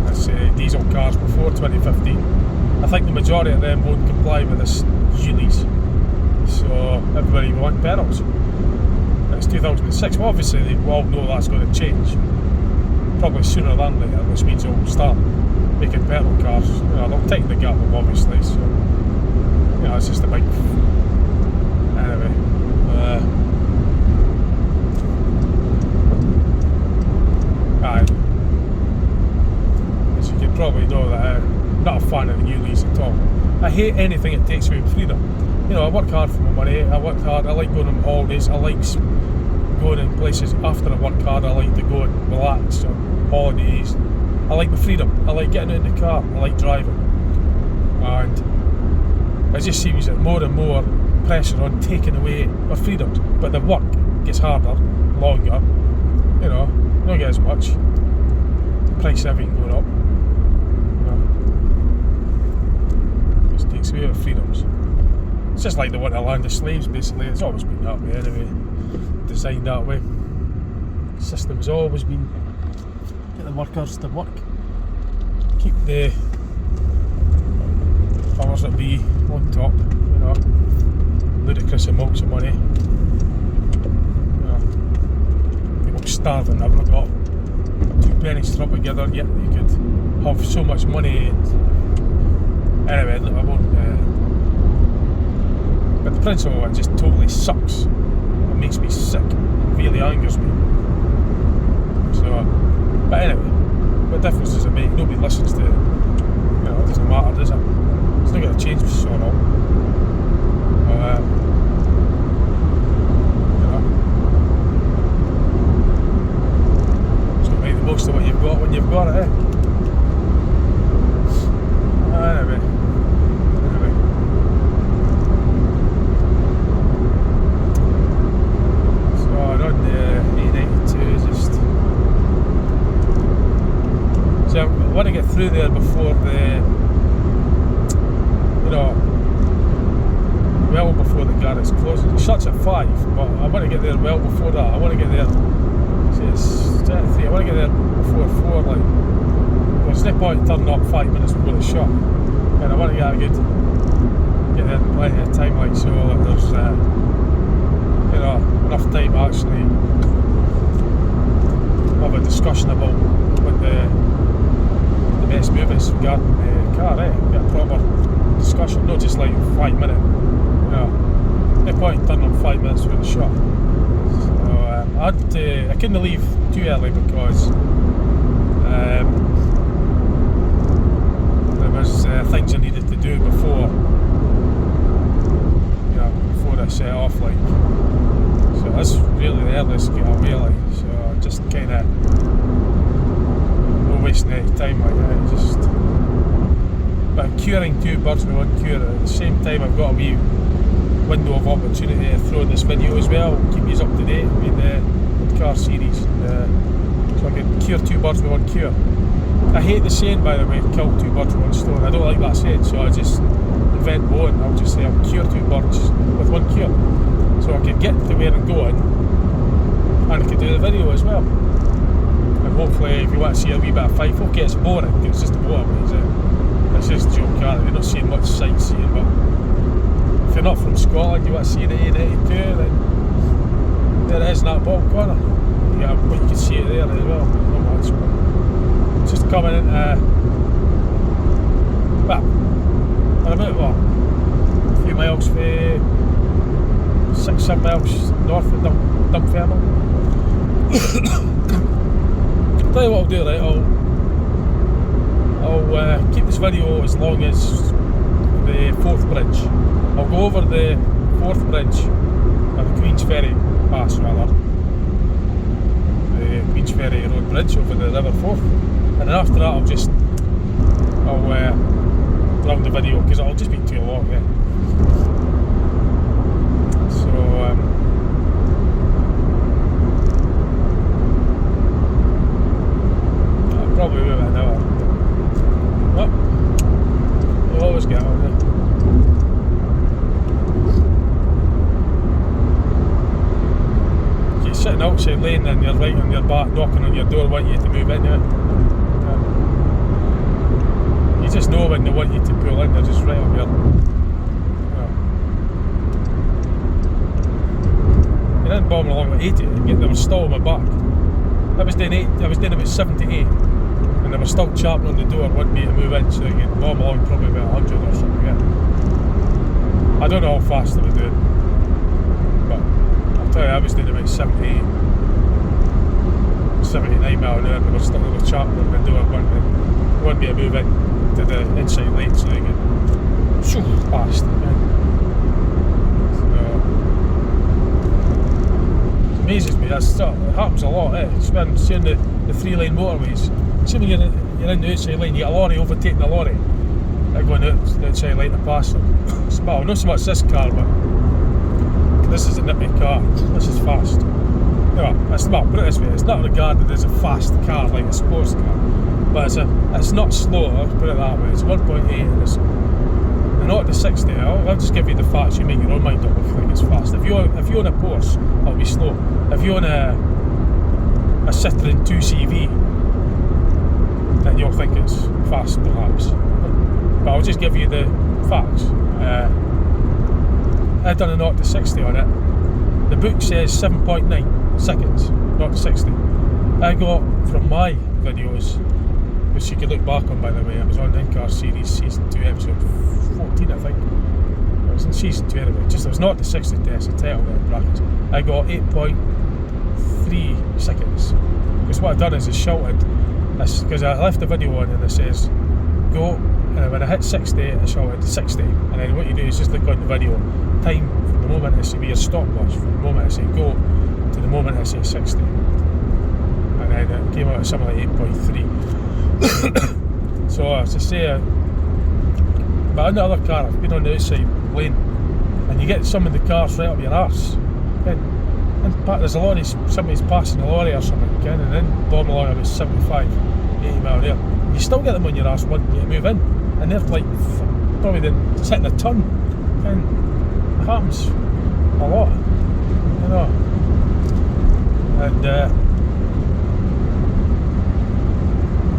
let's say, diesel cars before 2015, I think the majority of them won't comply with this Ulis. So everybody will want petrols. It's 2006. Well, obviously we all know that's going to change, probably sooner than later, which means they'll start making petrol cars. They'll take the gap up, obviously. So it's just a big. Anyway, as you can probably know, that I'm not a fan of the Ulis at all. I hate anything that takes away freedom. I work hard for my money. I work hard. I like going on holidays. I like going in places after I work hard. I like to go and relax on holidays. I like the freedom. I like getting in the car. I like driving. And it just seems that more and more pressure on taking away our freedoms. But the work gets harder, longer. Don't get as much. Price of everything going up. Just takes away our freedoms. It's just like the one to land of slaves, basically. It's always been that way anyway. Designed that way. The system's always been get the workers to work. Keep the powers that be on top. Ludicrous amounts of money. People starving, I've not got 2 pennies to rub together, yet you could have so much money. And anyway, look, I won't. But the principle of it just totally sucks. It makes me sick. It really angers me. So, but anyway, what difference does it make? Nobody listens to it. It doesn't matter, does it? It's not going to change for so long. Just got to make the most of what you've got when you've got it, Anyway. I want to get through there before well before the garage closes. It shuts at 5, but I want to get there well before that. I want to get there, it's 3, I want to get there before 4, there's no point turning up 5 minutes before the shut. And I want to get there in plenty of time, so that there's enough time to actually have a discussion about what the best move is regarding the car, Get a proper discussion, not just like 5 minutes. No point in turning up 5 minutes for the shot. So I couldn't leave too early because there was things I needed to do before I set off, so that's really the earliest get away, so just kind of no wasting any time, but I'm curing 2 birds with 1 cure. At the same time, I've got a wee window of opportunity to throw in this video as well, keep you up to date with the car series, so I can cure 2 birds with 1 cure. I hate the saying, by the way, kill 2 birds with 1 stone. I don't like that saying, so I just invent one. I'll just say I'll cure 2 birds with 1 cure, so I can get to where I'm going and I can do the video as well. And hopefully, if you want to see a wee bit of Fife, okay, it's boring, it's just a motorway, It's just a joke, you're not seeing much sightseeing, but if you're not from Scotland, you want to see the A82, then there it is in that bottom corner. Yeah, but you can see it there as well, not much, but it's just coming into, well, about what, a few miles for 6-7 miles north of Dunfermline. Tell you what I'll do, right, I'll keep this video as long as the Forth Bridge. I'll go over the Forth Bridge, or the Queen's Ferry Pass rather, the Queen's Ferry Road Bridge over the River Forth, and then after that I'll round the video, because it'll just be too long, yeah. So I'll probably be about an hour. But you'll always get on there. You're sitting outside lane and you're right on your back knocking on your door wanting you to move in, yeah. You just know when they want you to pull in, they're just right up your, you didn't bomb along with 80 and yet they were still on my back. I was doing about 78 and they were still chapping on the door wanting me to move in, so you could bomb along probably about 100 or something, yeah. I don't know how fast they were doing, but I'll tell you, I was doing about 78, 79 mile an hour and they were chapping on the door wanting me to move in to the inside lane so they get so fast. Yeah. So, it amazes me, it happens a lot, eh? It's when I'm seeing the 3-lane motorways. See when you're in the outside lane, you get a lorry overtaking a lorry. They're going out the outside lane to pass them. Well, not so much this car, but this is a nippy car. This is fast. No, it's not, put it this way, it's not regarded as a fast car like a sports car. But it's not slow, put it that way. It's 1.8 and it's the 0 to 60. I'll just give you the facts, you make your own mind up if you think it's fast. If you're on a Porsche, it'll be slow. If you're on a Citroen 2CV, then you'll think it's fast perhaps. But I'll just give you the facts. I've done a 0 to 60 on it. The book says 7.9 seconds, 0 to 60. I got from my videos, which you can look back on by the way, it was on In-Car Series Season 2 episode 14 I think. It was in Season 2 anyway, just it was not the 60 test, the title there in brackets. I got 8.3 seconds. Because what I've done is I shouted, because I left the video on and it says go, and when I hit 60 I shouted 60, and then what you do is just look on the video, time from the moment I say be your stopwatch, from the moment I say go to the moment I say 60. And then it came out at something like 8.3. So as I say, but on the other car, I've been on the outside lane, and you get some of the cars right up your arse, and there's a lorry, somebody's passing a lorry or something, and then bomb along about 75, 80 mile an hour. You still get them on your arse wanting you to move in, and they're like probably then setting a turn, and it happens a lot, you know, and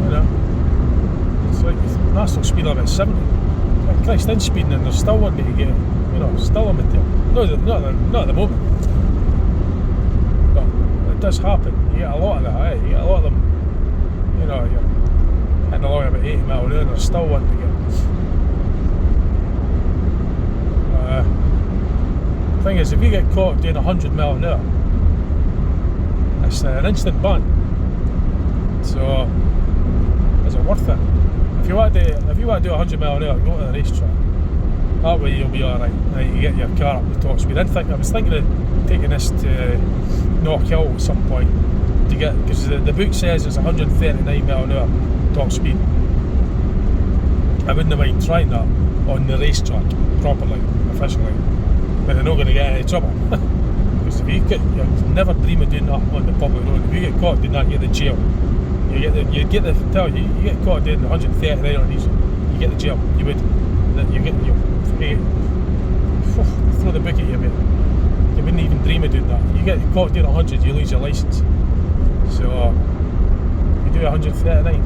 you know, it's like national speed limit 70. Like Christ, in speeding and they're still wanting to get, you know, still on the tail. Not at the moment, but it does happen. You get a lot of that, eh? You get a lot of them, you know, you're hitting along about 80 mile an hour and they're still wanting to get. The thing is, if you get caught doing 100 mile an hour, it's an instant ban. So is it worth it? If you want to do 100 mile an hour, go to the racetrack. That way you'll be alright. You get your car up to top speed. I was thinking of taking this to Knock Hill at some point to get, because the book says it's 139 mile an hour top speed. I wouldn't mind trying that on the racetrack properly, officially, but they're not going to get any trouble. Because if you'd never dream of doing that on the public road. If you get caught doing that, you get the jail. You get caught doing 139 on these, you get the jail. You throw the book at you, mate. You wouldn't even dream of doing that. You get caught doing 100, you lose your licence. So you do 139.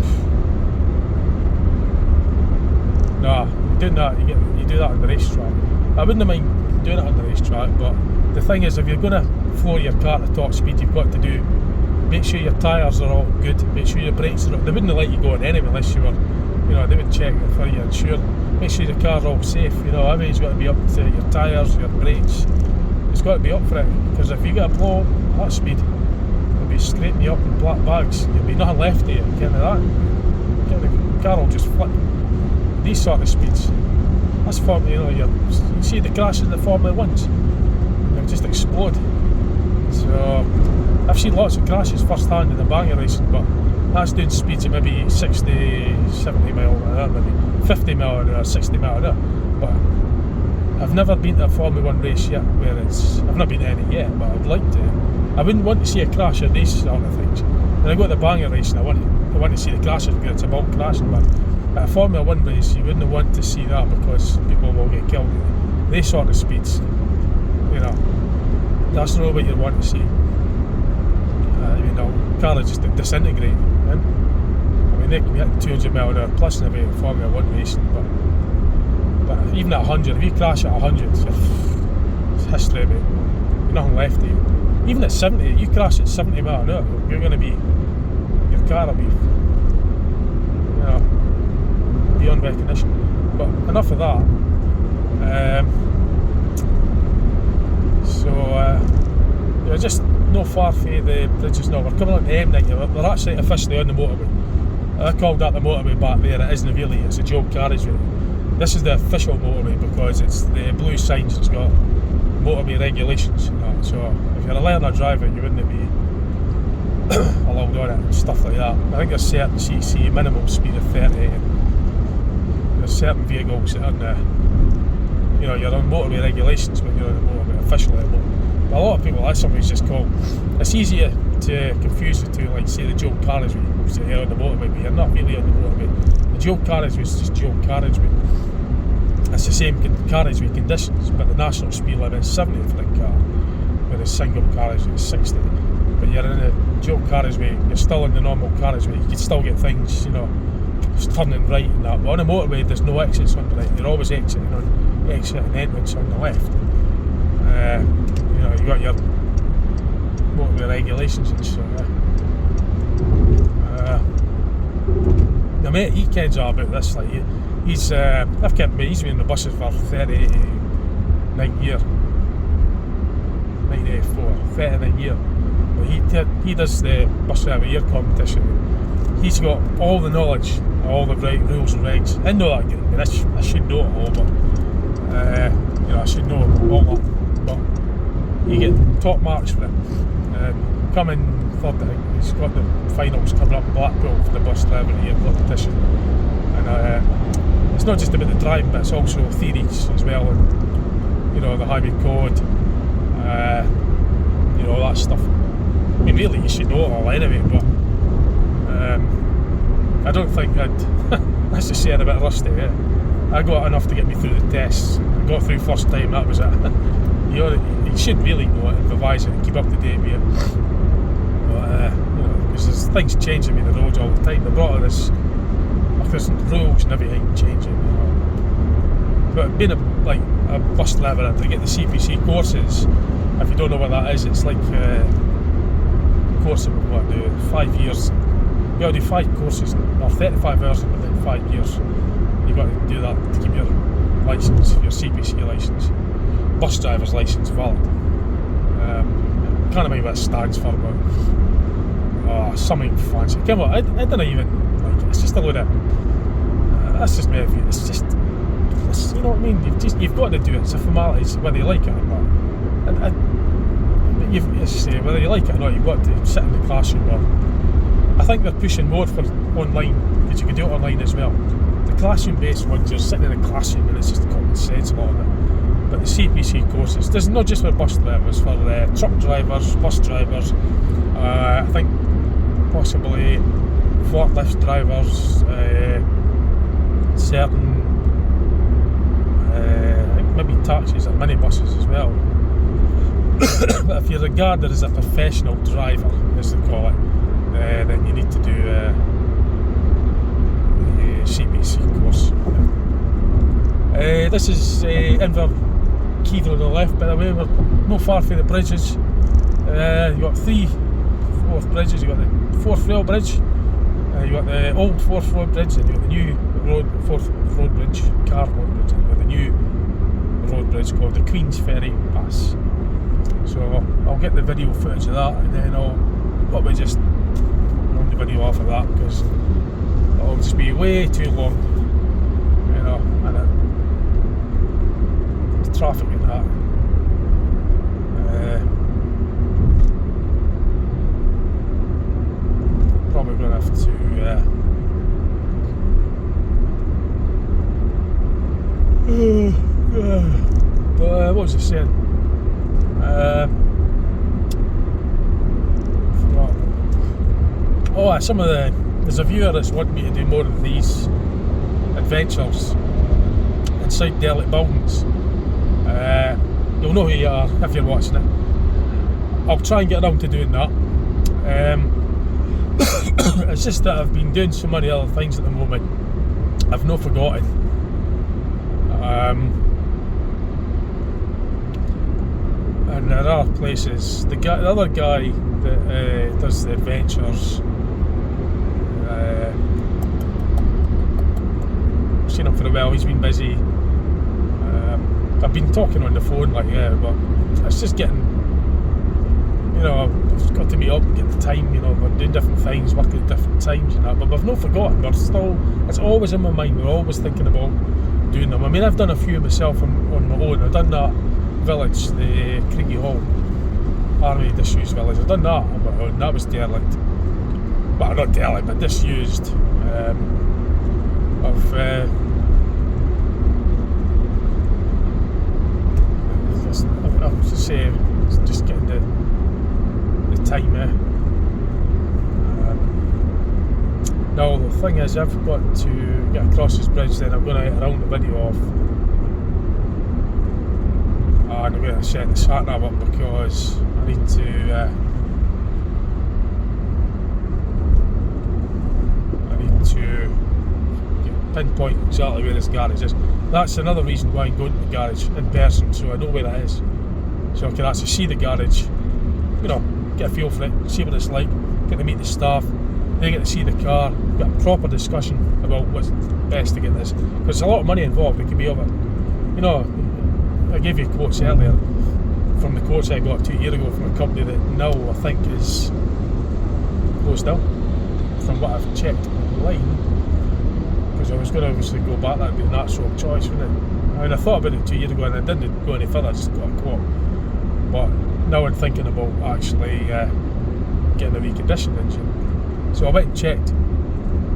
Nah, doing that, you do that on the racetrack. I wouldn't mind doing it on the racetrack, but the thing is, if you're going to floor your car at top speed, you've got to make sure your tyres are all good, make sure your brakes are. They wouldn't let you go on anyway unless you were, they would check it for you, ensure. Make sure the car's all safe. Everything's got to be up to your tyres, your brakes. It's got to be up for it, because if you get a blow at that speed, it'll be scraping you up in black bags. You'll be nothing left of you, kind of that. The car will just flip. These sort of speeds. That's Formula, you see the crashes in the Formula 1s, they'll just explode. So I've seen lots of crashes first hand in the banger racing, but that's doing speeds of maybe 60, 70 mile an hour, maybe 50 mile an hour, 60 mile an hour. But I've never been to a Formula 1 race yet where I've not been to any yet, but I'd like to. I wouldn't want to see a crash of these sort of things. When I go to the banger racing, I want to see the crashes because it's about crashing, but at a Formula 1 race, you wouldn't want to see that because people will get killed. These sort of speeds, that's not what you want to see. The car is just disintegrating. They can be hitting 200 mile an hour plus in a way in Formula 1 racing, but even at 100, if you crash at 100, it's history, mate. You've nothing left of you. Even at 70, you crash at 70 mile an hour, your car will be, beyond recognition. But enough of that. Just no far from the bridges now. We're coming on the M90. We're actually officially on the motorway. I called that the motorway back there. It isn't really. It's a dual carriageway. This is the official motorway because it's the blue signs. It's got motorway regulations. So if you're a learner driver, you wouldn't be allowed on it and stuff like that. I think there's certain CC minimum speed of 30. There's certain vehicles that are you're on motorway regulations when you're on the motorway, officially on the motorway. But a lot of people, that's something it's just called. It's easier to confuse it to, like, say, the dual carriageway. So you're on the motorway, but you're not really on the motorway. The dual carriageway is just dual carriageway. It's the same carriageway conditions, but the national speed limit is 70 for the car, whereas single carriageway is 60. But you're in a dual carriageway, you're still in the normal carriageway. You can still get things, just turning right and that. But on a motorway, there's no exits on the right. You're always exiting on exit and entrance on the left. You got your motorway regulations and so. Now, mate, he kens all about this. Like I've kept me. He's been in the buses for 39 years. 39 years. But he does the bus driver year competition. He's got all the knowledge, all the right rules and regs. I know that. I should know it all, but I should know all that. But you get top marks for it. Coming third, I think he's got the finals coming up in Blackpool for the bus driver year competition. And it's not just about the driving, but it's also theories as well, and the highway code, all that stuff. I mean, really, you should know it all anyway, but I don't think let's just say I'm a bit rusty. Yeah. I got enough to get me through the tests. I got through first time, that was it. You should really know it and revise it and keep up to date with it. But because there's things changing with the roads all the time. They brought all this, there's rules and everything changing. But being a bus driver, to get the CPC courses, if you don't know what that is, it's like a course that we've got to do 5 years. You got to do 5 courses, or 35 hours within 5 years. You've got to do that to keep your licence, your CPC licence, bus driver's licence valid. Can't remember what it stands for, but something fancy. Come on, I don't even like it. It's just a load of. That's just me. It's just, you know what I mean. You've got to do it. It's a formality, whether you like it or not. Whether you like it or not, you've got to sit in the classroom. I think they're pushing more for online, because you can do it online as well. The classroom-based ones, you're sitting in a classroom and it's just common sense, a lot of it. But the CPC courses, there's not just for bus drivers, for truck drivers, bus drivers, I think possibly forklift drivers, certain, I think maybe taxis and minibuses as well. But if you're regarded as a professional driver, as they call it, then you need to do the CPC course. This is Inverkeithel on the left, by the way. We're not far from the bridges. You've got 3 fourth bridges. You've got the Forth Rail Bridge, you've got the old Forth Road Bridge, and you've got the new Forth Road Bridge, Car Road Bridge, and you've got the new road bridge called the Queen's Ferry Pass. So I'll get the video footage of that, and then I'll probably just run the video off of that, because it'll just be way too long, you know, and the traffic and that. Probably going to have to but what was I saying? Some of there's a viewer that's wanting me to do more of these adventures inside derelict buildings. You'll know who you are if you're watching it. I'll try and get around to doing that. It's just that I've been doing so many other things at the moment, I've not forgotten. And there are places. The other guy that does the adventures, I've seen him for a while. He's been busy. I've been talking on the phone, like, yeah, but it's just getting, you know, I've got to meet up and get the time, you know, we're doing different things, working at different times and that, but we've not forgotten. We're still, it's always in my mind, we're always thinking about doing them. I mean, I've done a few myself on my own. I've done that village, the Creaky Hall Army Disused Village. I've done that on my own. That was derelict. Well, not derelict, but disused. I was just saying, just getting the time. Now the thing is, I've got to get across this bridge, then I'm going to round the video off, and I'm going to set the sat nav up, because I need to pinpoint exactly where this garage is. That's another reason why I'm going to the garage in person, so I know where it is, so I can actually see the garage, you know, get a feel for it, see what it's like, get to meet the staff, they get to see the car, get a proper discussion about what's best to get this, because there's a lot of money involved. It could be over, you know, I gave you quotes earlier from the quotes I got 2 years ago from a company that now I think is closed down, from what I've checked online, because I was going to obviously go back. That'd be the natural choice, wouldn't it? I mean, I thought about it 2 years ago and I didn't go any further, I just got a quote. But now I'm thinking about actually getting a reconditioned engine. So I went and checked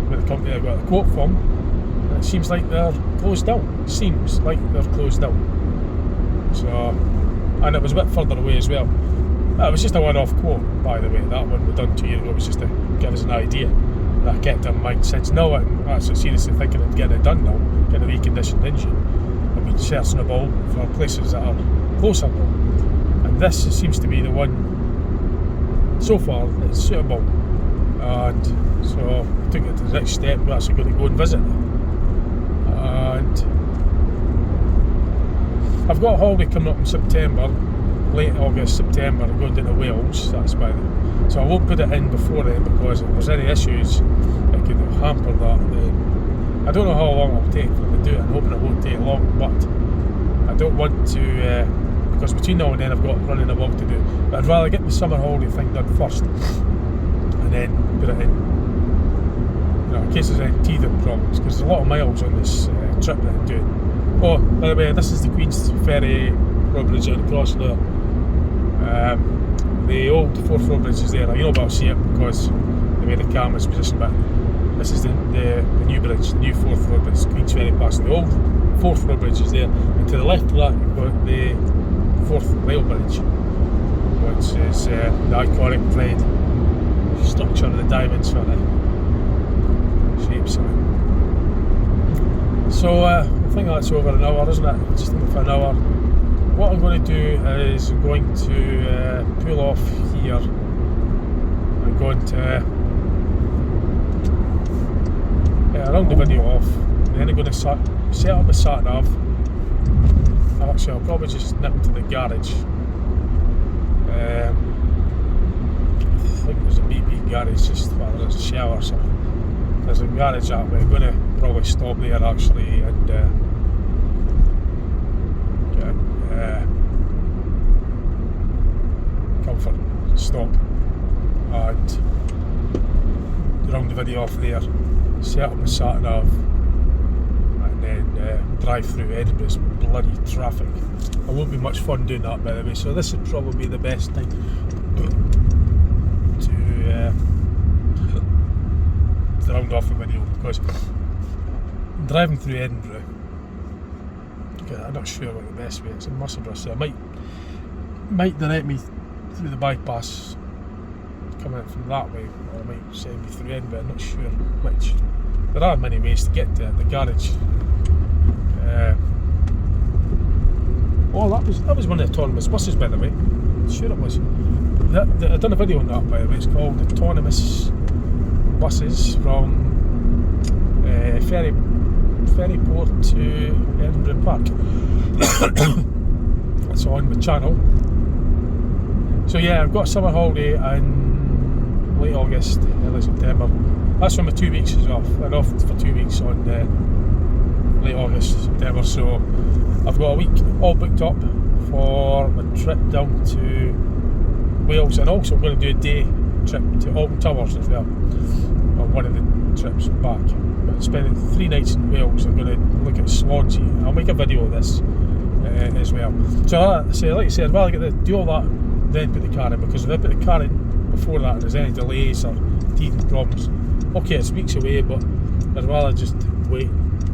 with the company I got the quote from, and it seems like they're closed down. It seems like they're closed down. So, and it was a bit further away as well. It was just a one-off quote, by the way. That one we done 2 years ago was just to give us an idea. And I kept it in mind since. Now I'm actually seriously thinking of getting it done now, getting a reconditioned engine. I've been searching about for places that are closer now, and this seems to be the one so far that's suitable. And so I took it to the next step. We're actually going to go and visit them. And I've got a holiday coming up in September, late August, September. I'm going down to Wales. That's by the, so I won't put it in before then, because if there's any issues it could hamper that. I don't know how long it'll take for them to do it. I'm hoping it won't take long, but I don't want to, because between now and then I've got running a lot to do. But I'd rather get the summer holiday thing done first, and then put it in, you know, in case there's any teething problems, because there's a lot of miles on this trip that I'm doing. Oh, by the way, this is the Queen's Ferry Road Bridge out across there. The old Forth Road Bridge is there. You know, but I'll see it because they made the camera's position, but this is the new bridge, the new Forth Road Bridge, Queen's Ferry Pass. The old Forth Road Bridge is there, and to the left of that you've got the Forth Rail Bridge, which is the iconic red structure of the diamond sort of shapes on it. So I think that's over an hour, isn't it? Just for an hour. What I'm going to do is I'm going to pull off here. I'm going to round the video off. Then I'm going to set up the sat nav Actually, I'll probably just nip to the garage. I think there's a BP garage just whether it's a Shell or something. There's a garage that way. I'm going to probably stop there actually and get comfort, stop and round the video off there, set up my sat nav and then drive through Edinburgh's bloody traffic. It won't be much fun doing that, by the way, so this would probably be the best time to round off the video, because driving through Edinburgh, I'm not sure what the best way is. In Musselburgh, so it might direct me through the bypass coming in from that way, or it might send me through Edinburgh. I'm not sure which. There are many ways to get to it. The garage. Oh, that was one of the autonomous buses, by the way. Sure it was. I've done a video on that, by the way. It's called Autonomous Buses from Ferryport to Edinburgh Park. That's on my channel. So yeah, I've got a summer holiday in late August, early September. That's when my 2 weeks is off. I'm off for 2 weeks on late August, September. So I've got a week all booked up for a trip down to Wales, and also I'm going to do a day trip to Alton Towers as well on one of the trips back. But spending 3 nights in Wales, I'm going to look at Swansea. I'll make a video of this as well. So like I said, I'd rather do all that then put the car in, because if I put the car in before that and there's any delays or teething problems, okay, it's weeks away, but I'd rather just wait.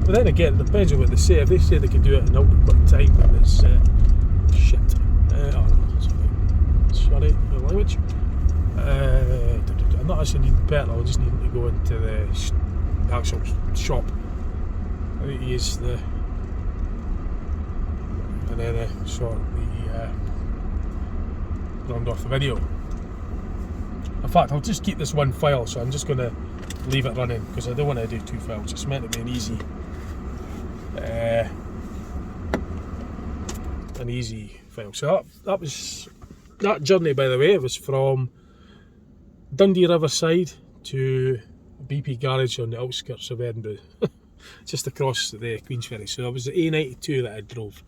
But then again, it depends on what they say. If they say they can do it in a quick time, then it's shit. Sorry, the language. I'm not actually needing petrol, I just need to go into the actual shop. I need to use the and then sort the round off the video. In fact, I'll just keep this one file, so I'm just going to leave it running because I don't want to do 2 files. It's meant to be an easy file. So that journey, by the way, was from Dundee Riverside to a BP garage on the outskirts of Edinburgh, just across the Queensferry. So it was the A92 that I drove,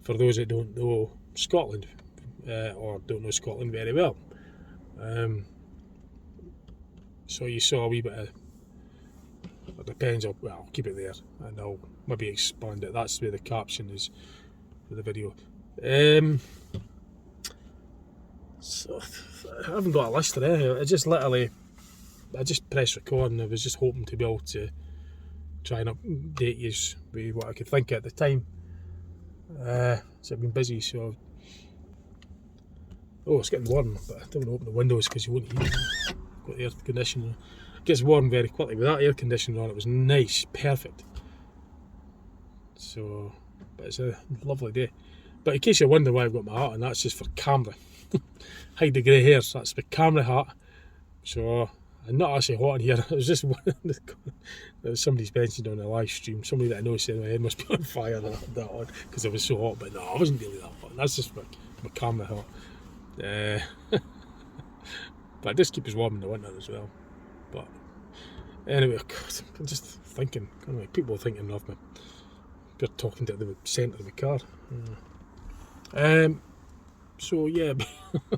for those that don't know Scotland, or don't know Scotland very well. So you saw a wee bit of, it depends on, well, I'll keep it there and I'll maybe expand it. That's where the caption is for the video. So I haven't got a list or anything. I just pressed record, and I was just hoping to be able to try and update you with what I could think at the time. So I've been busy, so it's getting warm, but I don't want to open the windows because you won't hear it. Got air conditioning. It gets warm very quickly. With that air conditioner on, it was nice, perfect. So, but it's a lovely day. But in case you're wondering why I've got my hat on, that's just for camera. Hide the grey hairs, that's the camera hat. So I'm not actually hot in here. It was just somebody's mentioned on a live stream. Somebody that I know said my head must be on fire that on because it was so hot. But no, I wasn't really that hot. That's just my camera hat. But I just keep us warm in the winter as well. But anyway, God, I'm just thinking. People thinking of me. They're talking to the centre of the car. So yeah,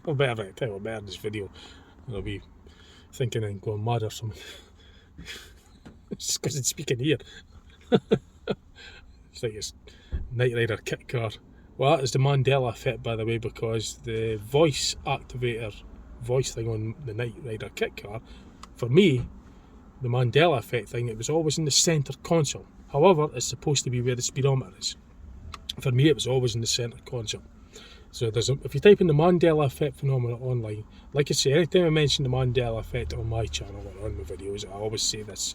I better tell you what better in this video. I'll be thinking and going mad or something. Just because it's speaking here. It's like it's Knight Rider kit car. Well, that is the Mandela effect, by the way, because the voice thing on the Knight Rider kit car, for me, the Mandela effect thing, it was always in the centre console. However, it's supposed to be where the speedometer is. For me, it was always in the centre console. So if you type in the Mandela effect phenomena online, like I say, anytime I mention the Mandela effect on my channel or on my videos, I always say this: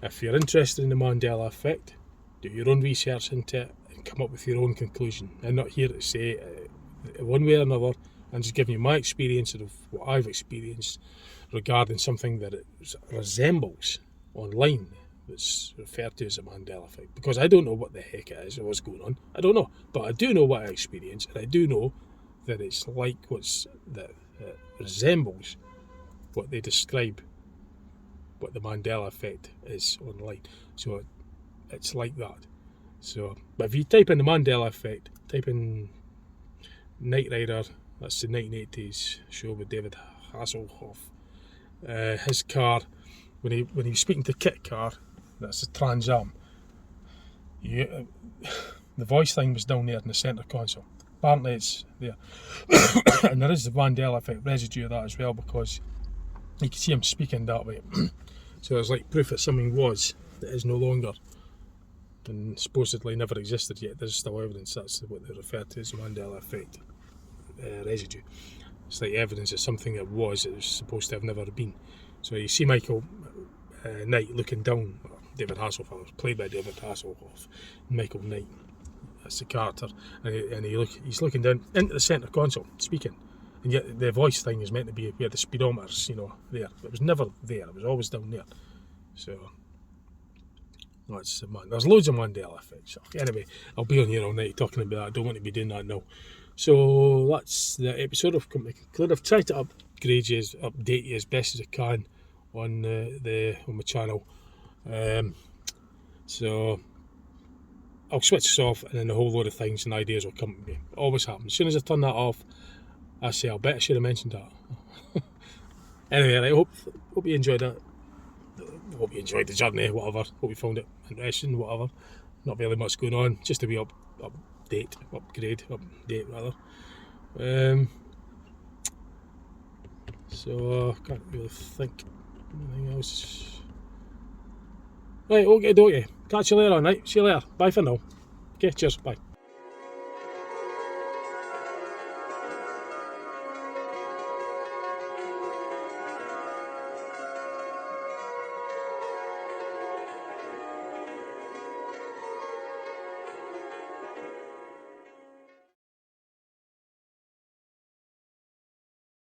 if you're interested in the Mandela effect, do your own research into it and come up with your own conclusion. I'm not here to say one way or another. I'm just giving you my experience of what I've experienced regarding something that it resembles online, that's referred to as a Mandela effect, because I don't know what the heck it is or what's going on. I don't know, but I do know what I experience, and I do know that it's like that resembles what they describe, what the Mandela effect is online. So it's like that. So, but if you type in the Mandela effect, type in Knight Rider, that's the 1980s show with David Hasselhoff. His car, when he was speaking to Kit Car, that's the Trans Am. The voice thing was down there in the centre console. Apparently it's there, and there is the Mandela effect residue of that as well, because you can see him speaking that way. So it's like proof that something was that is no longer, and supposedly never existed yet. There's still evidence. That's what they refer to as the Mandela effect residue. It's like evidence of something that was supposed to have never been. So you see Michael Knight looking down, David Hasselhoff, played by David Hasselhoff, Michael Knight, that's the character, and he's looking down into the centre console, speaking, and yet the voice thing is meant to be where the speedometer's, there. It was never there, it was always down there. So that's there's loads of Mandela effects. So, anyway, I'll be on here all night talking about that. I don't want to be doing that now. So that's the episode. I've come to conclude. I've tried to update you as best as I can on my channel. So I'll switch this off, and then a whole load of things and ideas will come to me. It always happens. As soon as I turn that off, I say, I'll bet I should have mentioned that. Anyway, I hope you enjoyed that. Hope you enjoyed the journey, whatever. Hope you found it interesting, whatever. Not really much going on. Just a wee update rather. So I can't really think anything else. Right, okay. Catch you later on, right? See you later. Bye for now. Okay, cheers, bye.